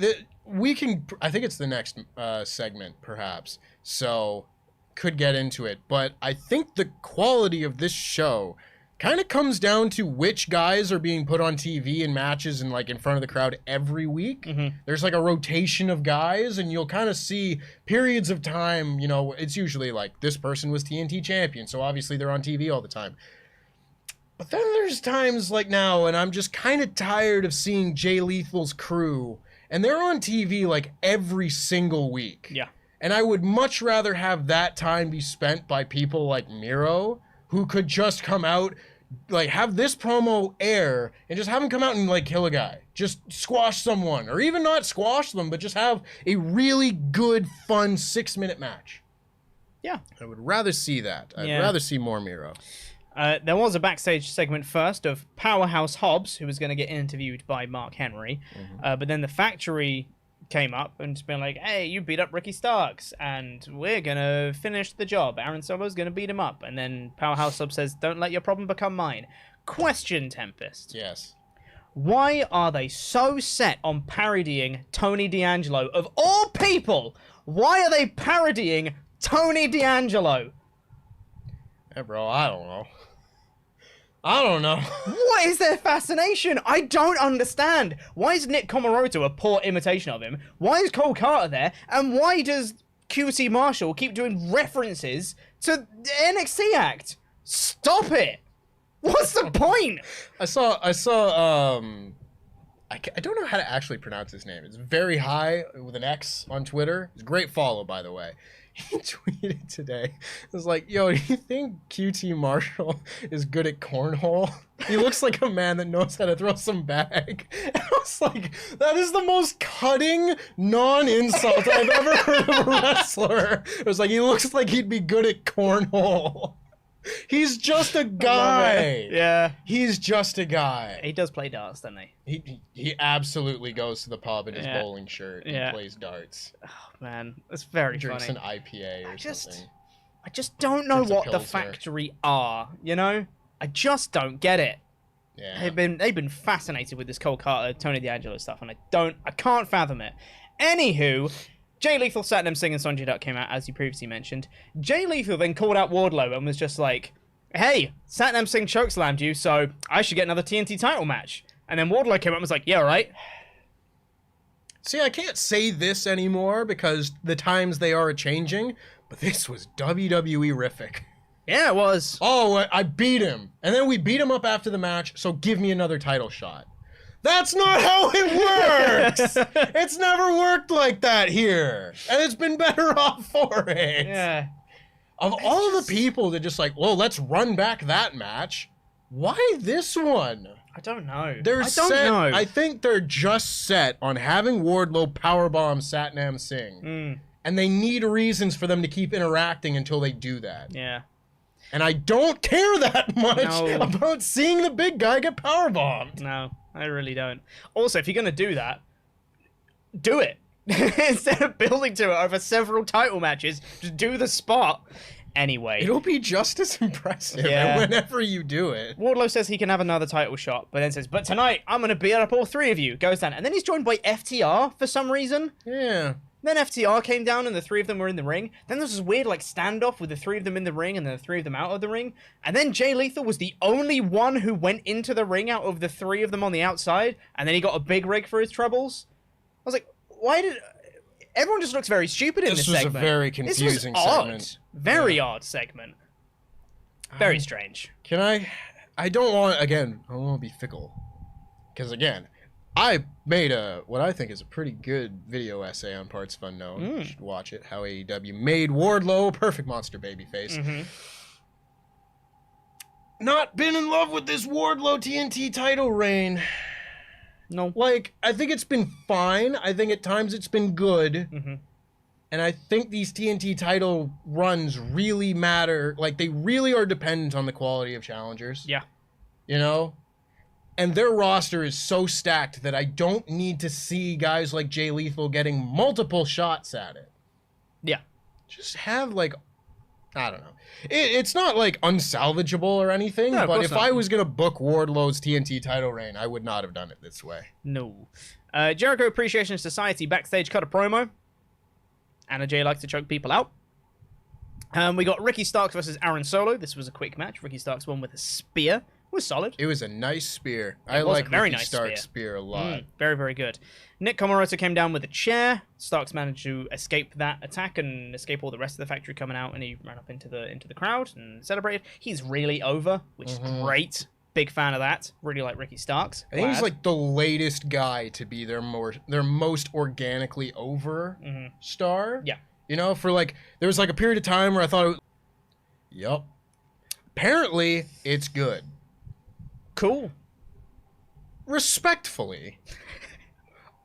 S2: we can... I think it's the next segment, perhaps. So, could get into it. But I think the quality of this show kind of comes down to which guys are being put on TV in matches and, like, in front of the crowd every week. There's, like, a rotation of guys, and you'll kind of see periods of time, you know, it's usually, like, this person was TNT champion, so obviously they're on TV all the time. But then there's times like now, and I'm just kind of tired of seeing Jay Lethal's crew, and they're on TV, like, every single week.
S1: Yeah.
S2: And I would much rather have that time be spent by people like Miro, who could just come out, like, have this promo air and just have him come out and, like, kill a guy. Just squash someone. Or even not squash them, but just have a really good, fun 6-minute match.
S1: Yeah.
S2: I would rather see that. I'd rather see more Miro.
S1: There was a backstage segment first of Powerhouse Hobbs, who was going to get interviewed by Mark Henry. But then the Factory came up and just been like, hey, you beat up Ricky Starks, and we're going to finish the job. Aaron Solo's going to beat him up. And then Powerhouse Hobbs says, don't let your problem become mine. Question, Tempest.
S2: Yes.
S1: Why are they so set on parodying Tony D'Angelo? Of all people, why are they parodying Tony D'Angelo?
S2: Yeah, bro, I don't know. I don't know.
S1: What is their fascination? I don't understand. Why is Nick Komoroto a poor imitation of him? Why is Cole Carter there? And why does QT Marshall keep doing references to the NXT act? Stop it. What's the point?
S2: I don't know how to actually pronounce his name. It's very high with an X on Twitter. It's a great follow, by the way. He tweeted today. It was like, yo, do you think QT Marshall is good at cornhole? He looks like a man that knows how to throw some bag. And I was like, that is the most cutting non-insult I've ever heard of a wrestler. It was like, he looks like he'd be good at cornhole. He's just a guy.
S1: Yeah.
S2: He's just a guy.
S1: He does play darts, doesn't he?
S2: He absolutely goes to the pub in his bowling shirt and plays darts.
S1: Oh, man. That's very
S2: Drinks
S1: funny.
S2: an IPA or something.
S1: I just don't know
S2: Drinks a
S1: what the
S2: Pilsner.
S1: Factory are, you know? I just don't get it.
S2: Yeah.
S1: They've been fascinated with this Cole Carter, Tony D'Angelo stuff, and I can't fathom it. Anywho, Jay Lethal, Satnam Singh, and Sonjay Dutt came out, as you previously mentioned. Jay Lethal then called out Wardlow and was just like, hey, Satnam Singh chokeslammed you, so I should get another TNT title match. And then Wardlow came up and was like, yeah, right.
S2: See, I can't say this anymore because the times they are changing, but this was WWE-rific.
S1: Yeah, it was.
S2: Oh, I beat him. And then we beat him up after the match, so give me another title shot. That's not how it works! It's never worked like that here. And it's been better off for it.
S1: Yeah.
S2: Of all the people that just like, well, let's run back that match, why this one?
S1: I don't know.
S2: I don't know. I think they're just set on having Wardlow powerbomb Satnam Singh. And they need reasons for them to keep interacting until they do that.
S1: Yeah.
S2: And I don't care that much about seeing the big guy get powerbombed.
S1: No, I really don't. Also, if you're going to do that, do it. Instead of building to it over several title matches, just do the spot. Anyway.
S2: It'll be just as impressive whenever you do it.
S1: Wardlow says he can have another title shot, but then says, but tonight, I'm going to beat up all three of you. Goes down. And then he's joined by FTR for some reason.
S2: Yeah.
S1: Then FTR came down and the three of them were in the ring. Then there was this weird like standoff with the three of them in the ring and then the three of them out of the ring. And then Jay Lethal was the only one who went into the ring out of the three of them on the outside. And then he got a big rig for his troubles. I was like, why did... Everyone just looks very stupid in this segment.
S2: This was a very confusing segment.
S1: Very odd segment. Very strange.
S2: Can I don't want to be fickle. Because again... I made what I think is a pretty good video essay on partsFUNknown. You should watch it. How AEW made Wardlow perfect monster babyface.
S1: Mm-hmm.
S2: Not been in love with this Wardlow TNT title reign.
S1: No.
S2: Like, I think it's been fine. I think at times it's been good.
S1: Mm-hmm.
S2: And I think these TNT title runs really matter. Like, they really are dependent on the quality of challengers.
S1: Yeah.
S2: You know? And their roster is so stacked that I don't need to see guys like Jay Lethal getting multiple shots at it.
S1: Yeah.
S2: Just have, like, I don't know. It's not, like, unsalvageable or anything,
S1: No,
S2: but if
S1: not.
S2: I was going to book Wardlow's TNT title reign, I would not have done it this way.
S1: No. Jericho Appreciation Society backstage cut a promo. Anna Jay likes to choke people out. We got Ricky Starks versus Aaron Solo. This was a quick match. Ricky Starks won with a spear. It was solid.
S2: It was a nice spear. I
S1: was a
S2: like
S1: very
S2: Ricky
S1: nice
S2: Starks' spear a lot.
S1: Very, very good. Nick Comoroto came down with a chair. Starks managed to escape that attack and escape all the rest of the factory coming out, and he ran up into the crowd and celebrated. He's really over, which is great. Big fan of that. Really like Ricky Starks.
S2: I think he's like the latest guy to be their most organically over star.
S1: Yeah.
S2: You know, for like there was like a period of time where I thought it was Yup. Apparently, it's good.
S1: Cool.
S2: Respectfully,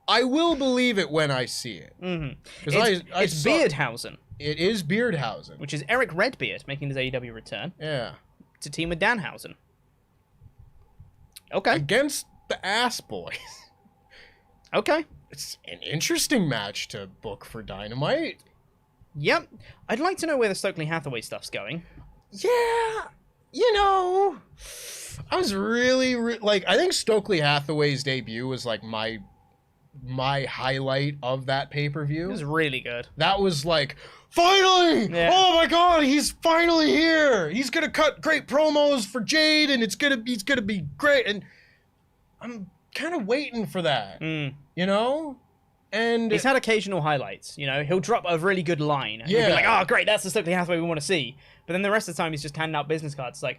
S2: I will believe it when I see it.
S1: Because it's Beardhausen.
S2: It is Beardhausen.
S1: Which is Eric Redbeard making his AEW return.
S2: Yeah.
S1: To team with Danhausen. Okay.
S2: Against the Ass Boys.
S1: Okay.
S2: It's an interesting match to book for Dynamite.
S1: Yep. I'd like to know where the Stokely Hathaway stuff's going.
S2: Yeah. You know, I was really like, I think Stokely Hathaway's debut was like my highlight of that pay-per-view.
S1: It was really good.
S2: That was like, finally! Yeah. Oh my god, he's finally here! He's gonna cut great promos for Jade, and he's gonna be great, and I'm kind of waiting for that. You know? And
S1: he's had occasional highlights, you know? He'll drop a really good line, and you'll be like, oh great, that's the Stokely Hathaway we want to see. But then the rest of the time he's just handing out business cards, like,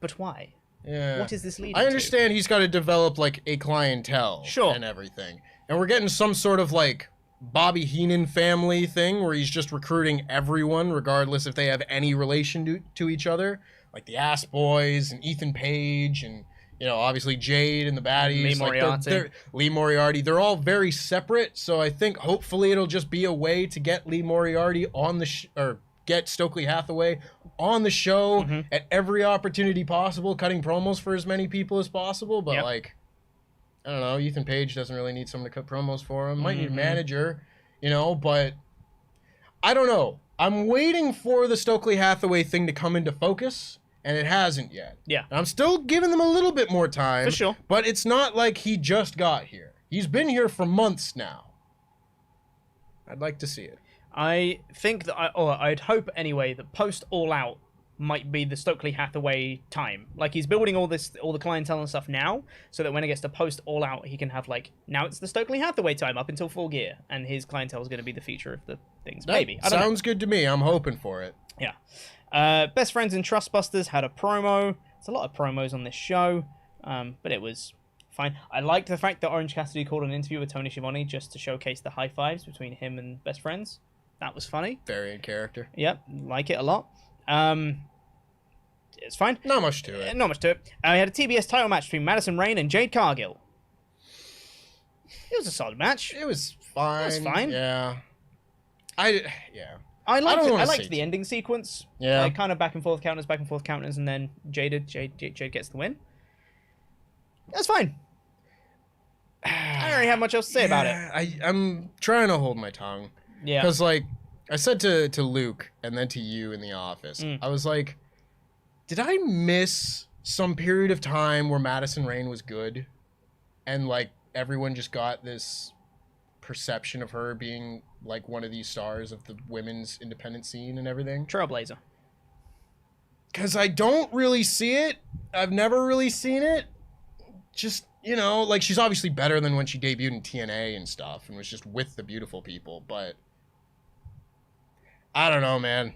S1: but why?
S2: Yeah.
S1: What is this leading
S2: I understand he's got to develop, like, a clientele and everything. And we're getting some sort of, like, Bobby Heenan family thing where he's just recruiting everyone, regardless if they have any relation to each other. Like the Ass Boys and Ethan Page and, you know, obviously Jade and the baddies.
S1: Lee Moriarty.
S2: Lee Moriarty. They're all very separate, so I think hopefully it'll just be a way to get Lee Moriarty on the get Stokely Hathaway on the show at every opportunity possible, cutting promos for as many people as possible. But like, I don't know, Ethan Page doesn't really need someone to cut promos for him. Might need a manager, you know, but I don't know. I'm waiting for the Stokely Hathaway thing to come into focus, and it hasn't yet. Yeah. And I'm still giving them a little bit more time.
S1: For sure.
S2: But it's not like he just got here. He's been here for months now. I'd like to see it.
S1: I think that, I'd hope anyway, that post All Out might be the Stokely Hathaway time. Like, he's building all the clientele and stuff now, so that when it gets to post All Out, he can have, like, now it's the Stokely Hathaway time up until Full Gear, and his clientele is going to be the feature of the things.
S2: That
S1: maybe. I don't
S2: sounds good to me. I'm hoping for it.
S1: Yeah. Best Friends and Trustbusters had a promo. There's a lot of promos on this show, but it was fine. I liked the fact that Orange Cassidy called an interview with Tony Schiavone just to showcase the high fives between him and Best Friends. That was funny.
S2: Very in character.
S1: Yep, like it a lot. It's fine.
S2: Not much to it.
S1: Not much to it. We had a TBS title match between Madison Rayne and Jade Cargill. It was a solid match.
S2: It was fine.
S1: It was fine.
S2: Yeah.
S1: I liked the ending sequence.
S2: Yeah.
S1: Like, kind of back and forth counters, and then Jade gets the win. That's fine. I don't really have much else to say about it.
S2: I'm trying to hold my tongue.
S1: Yeah.
S2: Because, like, I said to Luke and then to you in the office, I was like, did I miss some period of time where Madison Rayne was good? And, like, everyone just got this perception of her being like one of these stars of the women's independent scene and everything.
S1: Trailblazer.
S2: Because I don't really see it. I've never really seen it. Just, you know, like she's obviously better than when she debuted in TNA and stuff and was just with the beautiful people. But I don't know, man.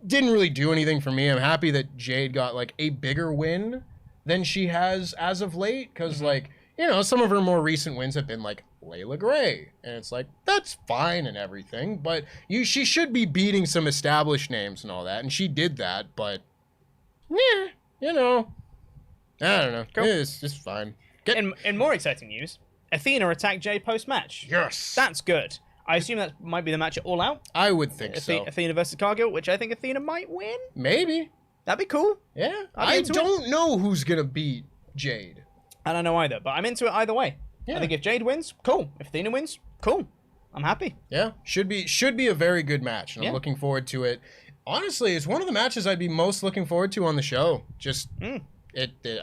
S2: Didn't really do anything for me. I'm happy that Jade got like a bigger win than she has as of late. Because like, you know, some of her more recent wins have been like Layla Gray. And it's like, that's fine and everything. But she should be beating some established names and all that. And she did that. But yeah, you know, I don't know. Cool. It's just fine.
S1: In more exciting news, Athena attacked Jade post-match.
S2: Yes.
S1: That's good. I assume that might be the match at All Out.
S2: I would think so.
S1: Athena versus Cargill, which I think Athena might win.
S2: Maybe.
S1: That'd be cool.
S2: Yeah. I don't know who's going to beat Jade.
S1: I don't know either, but I'm into it either way. Yeah. I think if Jade wins, cool. If Athena wins, cool. I'm happy. Yeah.
S2: Should be a very good match, and I'm looking forward to it. Honestly, it's one of the matches I'd be most looking forward to on the show. Just, I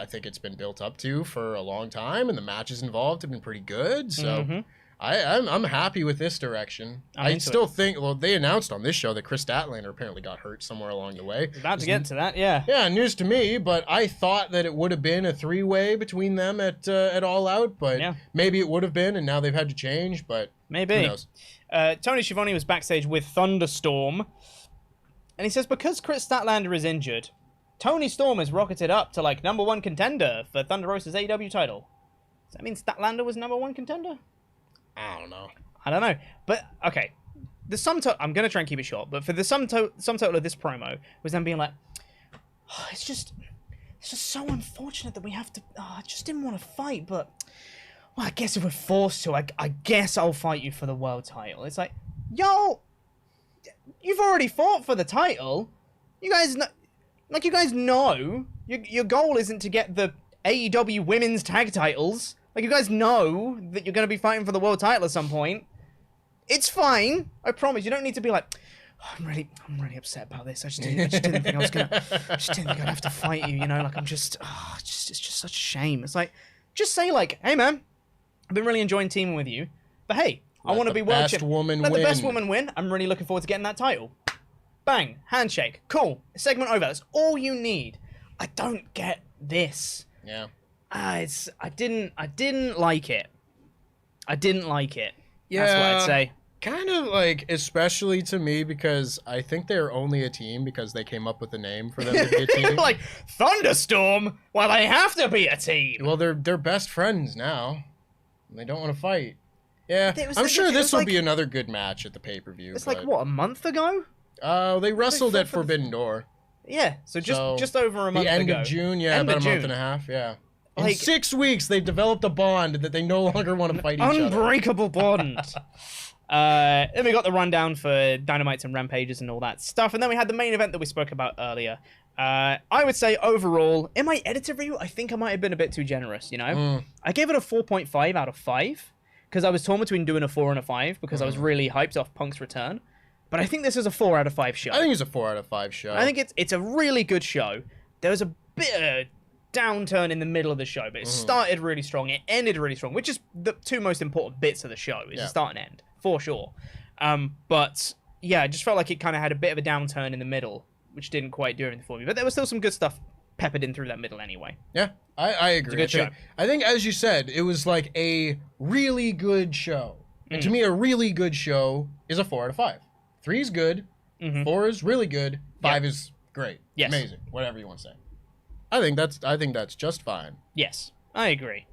S2: think it's been built up to for a long time, and the matches involved have been pretty good. So I'm happy with this direction. I still think, well, they announced on this show that Chris Statlander apparently got hurt somewhere along the way.
S1: About to get to that, yeah.
S2: Yeah, news to me, but I thought that it would have been a three-way between them at All Out, but maybe it would have been, and now they've had to change, but
S1: maybe.
S2: Who knows?
S1: Tony Schiavone was backstage with ThunderStorm. And he says, because Chris Statlander is injured, Tony Storm is rocketed up to, like, #1 contender for Thunder Rosa's AEW title. Does that mean Statlander was #1 contender?
S2: I don't know.
S1: I don't know. But, okay. The sum total... I'm going to try and keep it short, but for the sum total of this promo was them being like, oh, it's just so unfortunate that we have to... Oh, I just didn't want to fight, but... Well, I guess if we're forced to, I guess I'll fight you for the world title. It's like, yo... You've already fought for the title. You guys know, your goal isn't to get the AEW women's tag titles. Like, you guys know that you're going to be fighting for the world title at some point. It's fine. I promise. You don't need to be like, oh, I'm really upset about this. I just didn't think I'd have to fight you. You know, like it's just such a shame. It's like, just say like, hey man, I've been really enjoying teaming with you, but hey. I want to be world champion. Let the best woman win. I'm really looking forward to getting that title. Bang. Handshake. Cool. Segment over. That's all you need. I don't get this.
S2: Yeah.
S1: I didn't like it. I didn't like it. Yeah. That's what I'd say.
S2: Kind of like, especially to me, because I think they're only a team because they came up with the name for them to be a team.
S1: Like, ThunderStorm? Well, they have to be a team.
S2: Well, they're best friends now. They don't want to fight. Yeah, I'm sure this will be another good match at the pay-per-view.
S1: It's like, what, a month ago?
S2: They wrestled at Forbidden Door.
S1: Yeah, so just over a month ago.
S2: The end of June, about a month and a half, yeah. In 6 weeks, they've developed a bond that they no longer want to fight each other.
S1: Unbreakable bond. Then we got the rundown for Dynamites and Rampages and all that stuff, and then we had the main event that we spoke about earlier. I would say overall, in my editor review, I think I might have been a bit too generous, you know? I gave it a 4.5 out of 5. Because I was torn between doing a 4 and a 5, because I was really hyped off Punk's return. But I think this is a 4 out of 5 show.
S2: I think it's a 4 out of 5 show.
S1: I think it's a really good show. There was a bit of downturn in the middle of the show, but it started really strong. It ended really strong, which is the two most important bits of the show, is the start and end, for sure. But yeah, I just felt like it kind of had a bit of a downturn in the middle, which didn't quite do anything for me. But there was still some good stuff peppered in through that middle anyway.
S2: Yeah, I agree.
S1: It's a good show.
S2: I think, as you said, it was like a really good show. And to me, a really good show is a 4 out of 5. 3 is good. 4 is really good. 5 is great.
S1: Yes.
S2: Amazing. Whatever you want to say. I think that's just fine.
S1: Yes, I agree.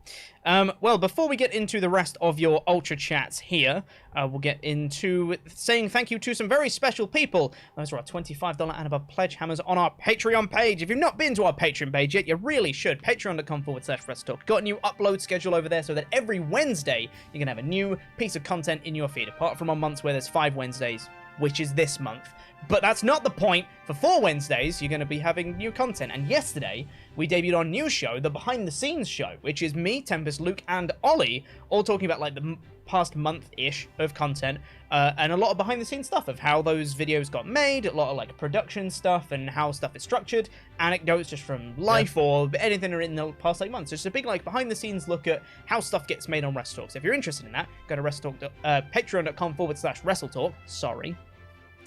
S1: Well, before we get into the rest of your Ultra Chats here, we'll get into saying thank you to some very special people. Those are our $25 and above Pledgehammers on our Patreon page. If you've not been to our Patreon page yet, you really should. Patreon.com/WrestleTalk. Got a new upload schedule over there so that every Wednesday you're going to have a new piece of content in your feed, apart from on months where there's 5 Wednesdays, which is this month. But that's not the point. For 4 Wednesdays, you're going to be having new content. And yesterday, we debuted our new show, the Behind the Scenes show, which is me, Tempest, Luke, and Ollie, all talking about like the past month-ish of content, and a lot of behind-the-scenes stuff of how those videos got made, a lot of like production stuff and how stuff is structured, anecdotes just from life or anything in the past like months. Just a big like behind-the-scenes look at how stuff gets made on WrestleTalk. So if you're interested in that, go to patreon.com/WrestleTalk. Sorry.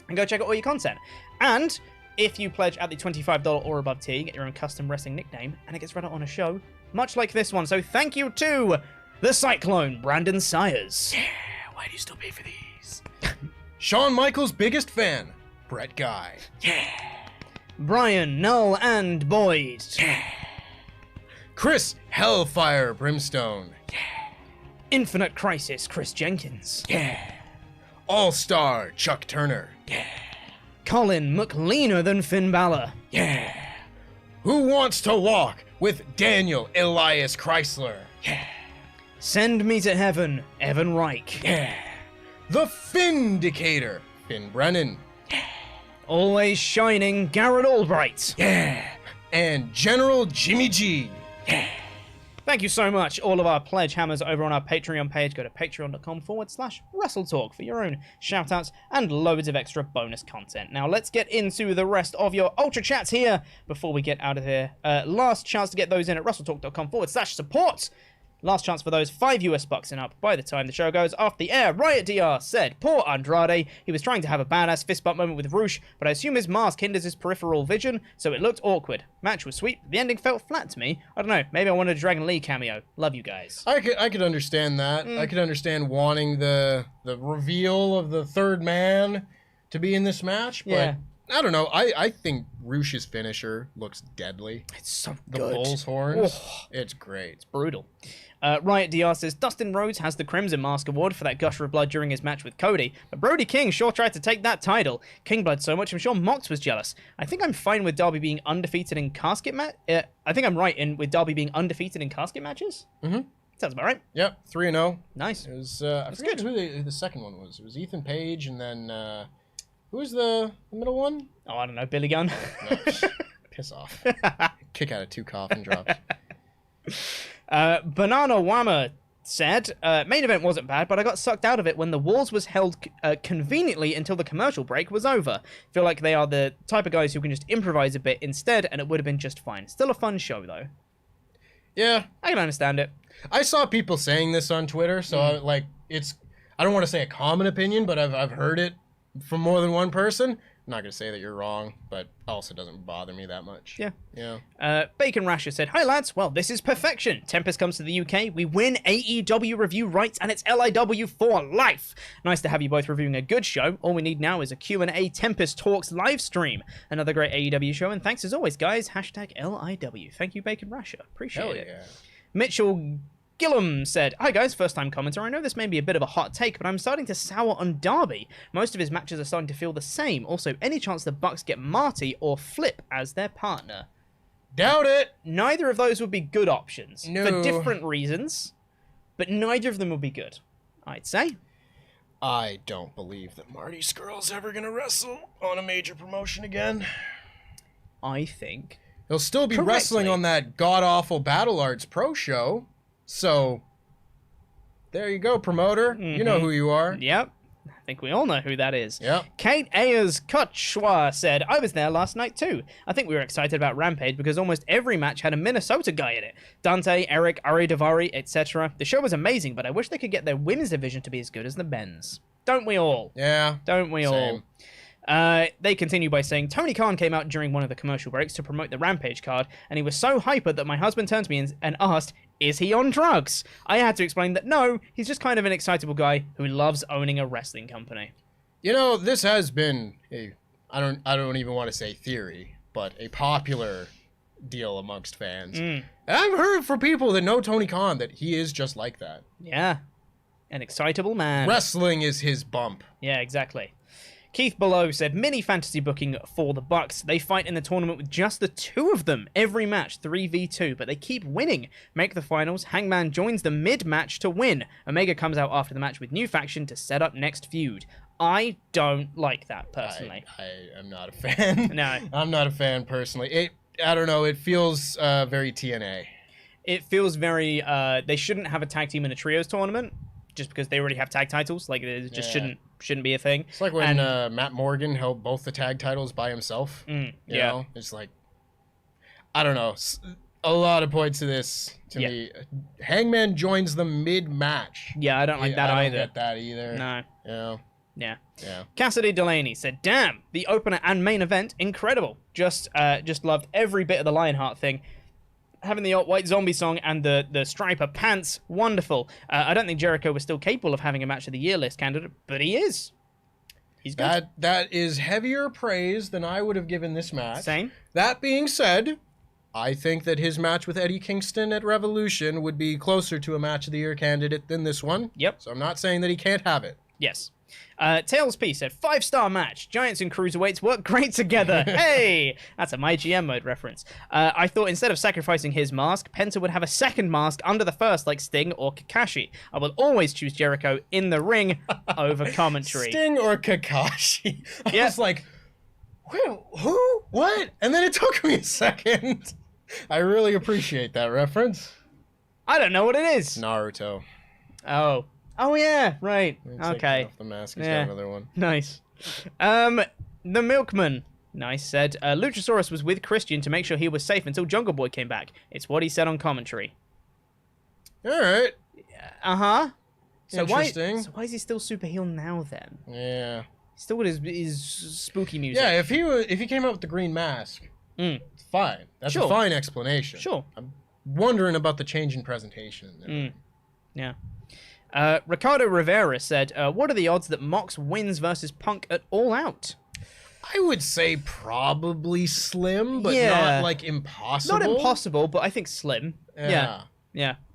S1: And go check out all your content. And if you pledge at the $25 or above tier, you get your own custom wrestling nickname, and it gets read out on a show, much like this one. So thank you to the Cyclone, Brandon Sires.
S2: Yeah, why do you still pay for these? Shawn Michaels' biggest fan, Brett Guy.
S1: Yeah. Brian, Null, and Boyd.
S2: Yeah. Chris Hellfire Brimstone.
S1: Yeah. Infinite Crisis, Chris Jenkins.
S2: Yeah. All-Star Chuck Turner.
S1: Yeah. Colin McLeaner than Finn Balor.
S2: Yeah. Who Wants to Walk with Daniel Elias Chrysler. Yeah.
S1: Send Me to Heaven, Evan Reich.
S2: Yeah. The Findicator, Finn Brennan.
S1: Yeah. Always Shining, Garrett Albright.
S2: Yeah. And General Jimmy G. Yeah.
S1: Thank you so much, all of our Pledgehammers over on our Patreon page. Go to patreon.com/WrestleTalk for your own shoutouts and loads of extra bonus content. Now, let's get into the rest of your Ultra Chats here before we get out of here. Last chance to get those in at WrestleTalk.com/support. Last chance for those, $5 and up by the time the show goes off the air. Riot DR said, poor Andrade, he was trying to have a badass fist bump moment with Roosh, but I assume his mask hinders his peripheral vision, so it looked awkward. Match was sweet, the ending felt flat to me. I don't know, maybe I wanted a Dragon Lee cameo. Love you guys.
S2: I could understand that. I could understand wanting the reveal of the third man to be in this match, but I don't know. I think Roosh's finisher looks deadly.
S1: It's so
S2: good.
S1: The
S2: bull's horns.
S1: Oh.
S2: It's great.
S1: It's brutal. Riot DR says, Dustin Rhodes has the Crimson Mask Award for that gusher of blood during his match with Cody, but Brody King sure tried to take that title. King bled so much, I'm sure Mox was jealous. I think I'm fine with Darby being undefeated in casket I think I'm right with Darby being undefeated in casket matches.
S2: Mm-hmm.
S1: Sounds about right.
S2: Yep, 3-0.
S1: Nice.
S2: It was, I forget who the second one was. It was Ethan Page, and then, who was the middle one?
S1: Oh, I don't know, Billy Gunn.
S2: No, piss off. Kick out of 2 coffin drops.
S1: Banana Whammer said, main event wasn't bad, but I got sucked out of it when the walls was held conveniently until the commercial break was over. Feel like they are the type of guys who can just improvise a bit instead, and it would have been just fine. Still a fun show, though.
S2: Yeah.
S1: I can understand it.
S2: I saw people saying this on Twitter, so I don't want to say a common opinion, but I've heard it from more than one person. I'm not going to say that you're wrong, but also doesn't bother me that much.
S1: Yeah.
S2: Yeah.
S1: Bacon Rasher said, hi lads, well this is perfection. Tempest comes to the UK, we win AEW review rights, and it's LIW for life. Nice to have you both reviewing a good show. All we need now is a Q&A Tempest Talks live stream. Another great AEW show, and thanks as always guys, #LIW. Thank you Bacon Rasher, appreciate it.
S2: Yeah.
S1: Mitchell Gillum said, hi guys, first time commenter. I know this may be a bit of a hot take, but I'm starting to sour on Darby. Most of his matches are starting to feel the same. Also, any chance the Bucks get Marty or Flip as their partner?
S2: Doubt it.
S1: Neither of those would be good options.
S2: No.
S1: For different reasons, but neither of them would be good, I'd say.
S2: I don't believe that Marty Scurll's ever going to wrestle on a major promotion again.
S1: I think
S2: He'll still be wrestling on that god-awful Battle Arts Pro show. So, there you go, promoter. You know who you are.
S1: Yep. I think we all know who that is.
S2: Yep.
S1: Kate Ayers Kutschwa said, I was there last night too. I think we were excited about Rampage because almost every match had a Minnesota guy in it. Dante, Eric, Ari Davari, etc. The show was amazing, but I wish they could get their women's division to be as good as the men's. Don't we all?
S2: Yeah.
S1: Don't we all? They continue by saying, Tony Khan came out during one of the commercial breaks to promote the Rampage card, and he was so hyper that my husband turned to me and asked, is he on drugs? I had to explain that no, he's just kind of an excitable guy who loves owning a wrestling company.
S2: You know, this has been I don't even want to say theory, but a popular deal amongst fans. And I've heard from people that know Tony Khan that he is just like that.
S1: Yeah. An excitable man.
S2: Wrestling is his bump.
S1: Yeah, exactly. Keith Below said, mini fantasy booking for the Bucks. They fight in the tournament with just the 2 of them every match, 3v2, but they keep winning. Make the finals, Hangman joins the mid-match to win. Omega comes out after the match with new faction to set up next feud. I don't like that, personally.
S2: I am not a fan.
S1: No.
S2: I'm not a fan, personally. I don't know, it feels very TNA.
S1: It feels very, they shouldn't have a tag team in a trios tournament. just because they already have tag titles. Like, it just shouldn't be a thing.
S2: It's like when Matt Morgan held both the tag titles by himself. You know? It's like, I don't know. A lot of points to this to me. Hangman joins them mid-match.
S1: Yeah, I don't like that either.
S2: I don't get that either.
S1: No.
S2: You know?
S1: Yeah.
S2: Yeah.
S1: Cassidy Delaney said, "Damn, the opener and main event, incredible. Just loved every bit of the Lionheart thing. Having the White Zombie song and the Striper pants, wonderful. I don't think Jericho was still capable of having a match of the year list candidate, but he is. He's good.
S2: That is heavier praise than I would have given this match.
S1: Same.
S2: That being said, I think that his match with Eddie Kingston at Revolution would be closer to a match of the year candidate than this one.
S1: Yep.
S2: So I'm not saying that he can't have it.
S1: Yes. Tails P said, 5-star match. Giants and Cruiserweights work great together. Hey! That's a My GM mode reference. I thought instead of sacrificing his mask, Penta would have a second mask under the first like Sting or Kakashi. I will always choose Jericho in the ring over commentary.
S2: Sting or Kakashi? I
S1: Yeah.
S2: was like, who? What? And then it took me a second. I really appreciate that reference.
S1: I don't know what it is.
S2: Naruto.
S1: Oh yeah, right. Okay.
S2: Off the mask. He's got another one.
S1: Nice. The Milkman, nice, said, Luchasaurus was with Christian to make sure he was safe until Jungle Boy came back. It's what he said on commentary.
S2: All right.
S1: Uh-huh. So
S2: interesting.
S1: why is he still super heel now then?
S2: Yeah.
S1: Still with his spooky music.
S2: Yeah, if he came out with the green mask, it's fine. That's a fine explanation.
S1: Sure.
S2: I'm wondering about the change in presentation.
S1: Yeah. Ricardo Rivera said, what are the odds that Mox wins versus Punk at All Out?
S2: I would say probably slim, but not like impossible.
S1: Not impossible, but I think slim. Yeah.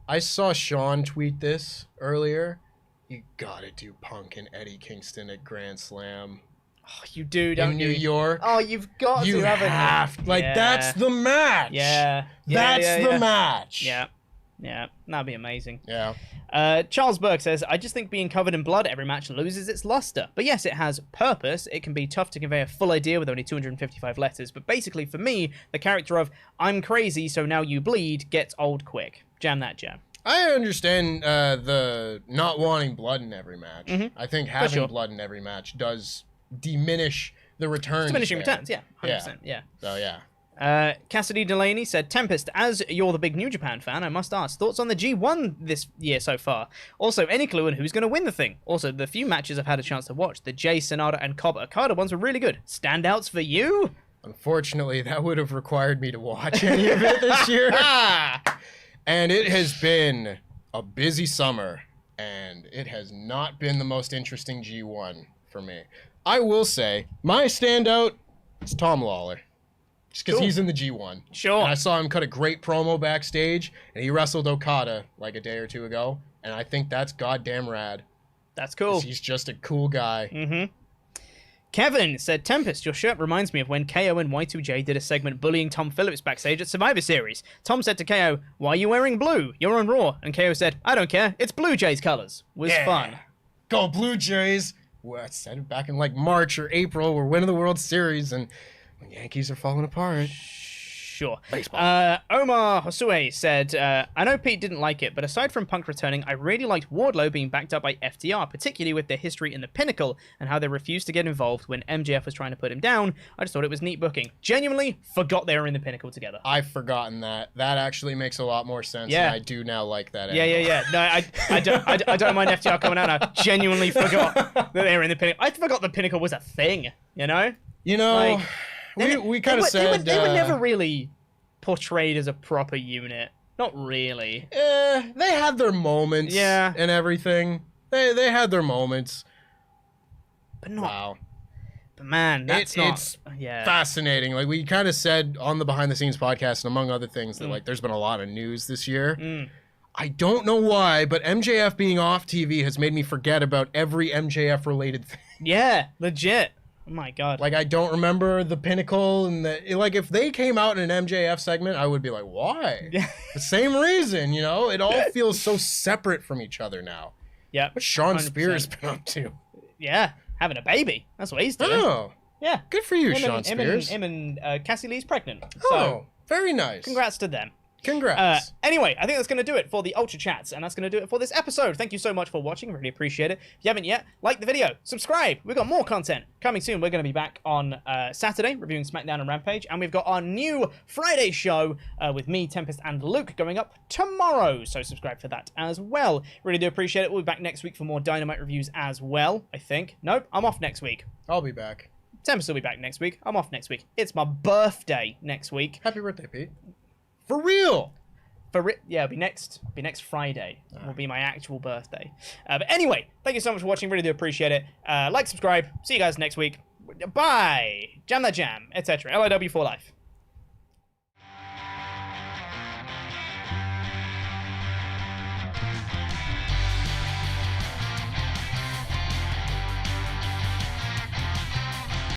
S2: I saw Sean tweet this earlier. You gotta do Punk and Eddie Kingston at Grand Slam.
S1: Oh, you do, don't you?
S2: In New York.
S1: Oh, you've got
S2: you
S1: to, haven't
S2: have
S1: you?
S2: Like, that's the match.
S1: Yeah.
S2: That's the match.
S1: Yeah, that'd be amazing.
S2: Yeah.
S1: Charles Burke says, I just think being covered in blood every match loses its luster. But yes, it has purpose. It can be tough to convey a full idea with only 255 letters. But basically, for me, the character of, I'm crazy, so now you bleed, gets old quick. Jam that jam.
S2: I understand the not wanting blood in every match. I think having blood in every match does diminish the returns.
S1: Diminishing returns, yeah. 100%, yeah.
S2: So, yeah.
S1: Cassidy Delaney said, Tempest, as you're the big New Japan fan, I must ask, thoughts on the G1 this year so far? Also, any clue on who's going to win the thing? Also, the few matches I've had a chance to watch, the Jay, Sonata, and Cobb Okada ones were really good. Standouts for you?
S2: Unfortunately, that would have required me to watch any of it this year. And it has been a busy summer, and it has not been the most interesting G1 for me. I will say, my standout is Tom Lawler. Just because he's in the G1.
S1: Sure.
S2: And I saw him cut a great promo backstage, and he wrestled Okada like a day or two ago, and I think that's goddamn rad.
S1: That's cool.
S2: He's just a cool guy.
S1: Kevin said, Tempest, your shirt reminds me of when KO and Y2J did a segment bullying Tom Phillips backstage at Survivor Series. Tom said to KO, why are you wearing blue? You're on Raw. And KO said, I don't care. It's Blue Jays colors. Was fun.
S2: Go Blue Jays. Well, I said it back in like March or April. We're winning the World Series, and the Yankees are falling apart.
S1: Sure.
S2: Baseball.
S1: Omar Hosue said, I know Pete didn't like it, but aside from Punk returning, I really liked Wardlow being backed up by FTR, particularly with their history in the Pinnacle and how they refused to get involved when MJF was trying to put him down. I just thought it was neat booking. Genuinely forgot they were in the Pinnacle together.
S2: I've forgotten that. That actually makes a lot more sense, and I do now like that angle.
S1: Yeah. No, I don't mind FTR coming out. I genuinely forgot that they were in the Pinnacle. I forgot the Pinnacle was a thing, you know?
S2: You know...
S1: Like,
S2: we kind of said...
S1: They were never really portrayed as a proper unit. Not really.
S2: They had their moments and everything. They had their moments.
S1: But not...
S2: Wow.
S1: But man, it's
S2: fascinating. Like, we kind of said on the Behind the Scenes podcast, and among other things, that like there's been a lot of news this year. I don't know why, but MJF being off TV has made me forget about every MJF-related thing.
S1: Yeah, legit. Oh my god.
S2: Like, I don't remember the Pinnacle and like, if they came out in an MJF segment, I would be like, why? The same reason, you know? It all feels so separate from each other now.
S1: Yeah.
S2: What's Sean Spears been up to?
S1: Yeah, having a baby. That's what he's doing.
S2: Oh.
S1: Yeah.
S2: Good for you, Sean Spears.
S1: Him and Cassie Lee's pregnant.
S2: So, very nice.
S1: Congrats to them.
S2: Congrats.
S1: Anyway, I think that's going to do it for the Ultra Chats, and that's going to do it for this episode. Thank you so much for watching. Really appreciate it. If you haven't yet, like the video, subscribe. We've got more content coming soon. We're going to be back on Saturday reviewing SmackDown and Rampage, and we've got our new Friday show with me, Tempest, and Luke going up tomorrow. So subscribe for that as well. Really do appreciate it. We'll be back next week for more Dynamite reviews as well, I think. Nope, I'm off next week.
S2: I'll be back.
S1: Tempest will be back next week. I'm off next week. It's my birthday next week.
S2: Happy birthday, Pete. For real.
S1: Yeah, it'll be next Friday. Will be my actual birthday. But anyway, thank you so much for watching. Really do appreciate it. Like, subscribe. See you guys next week. Bye. Jam that jam, etc. LIW for life.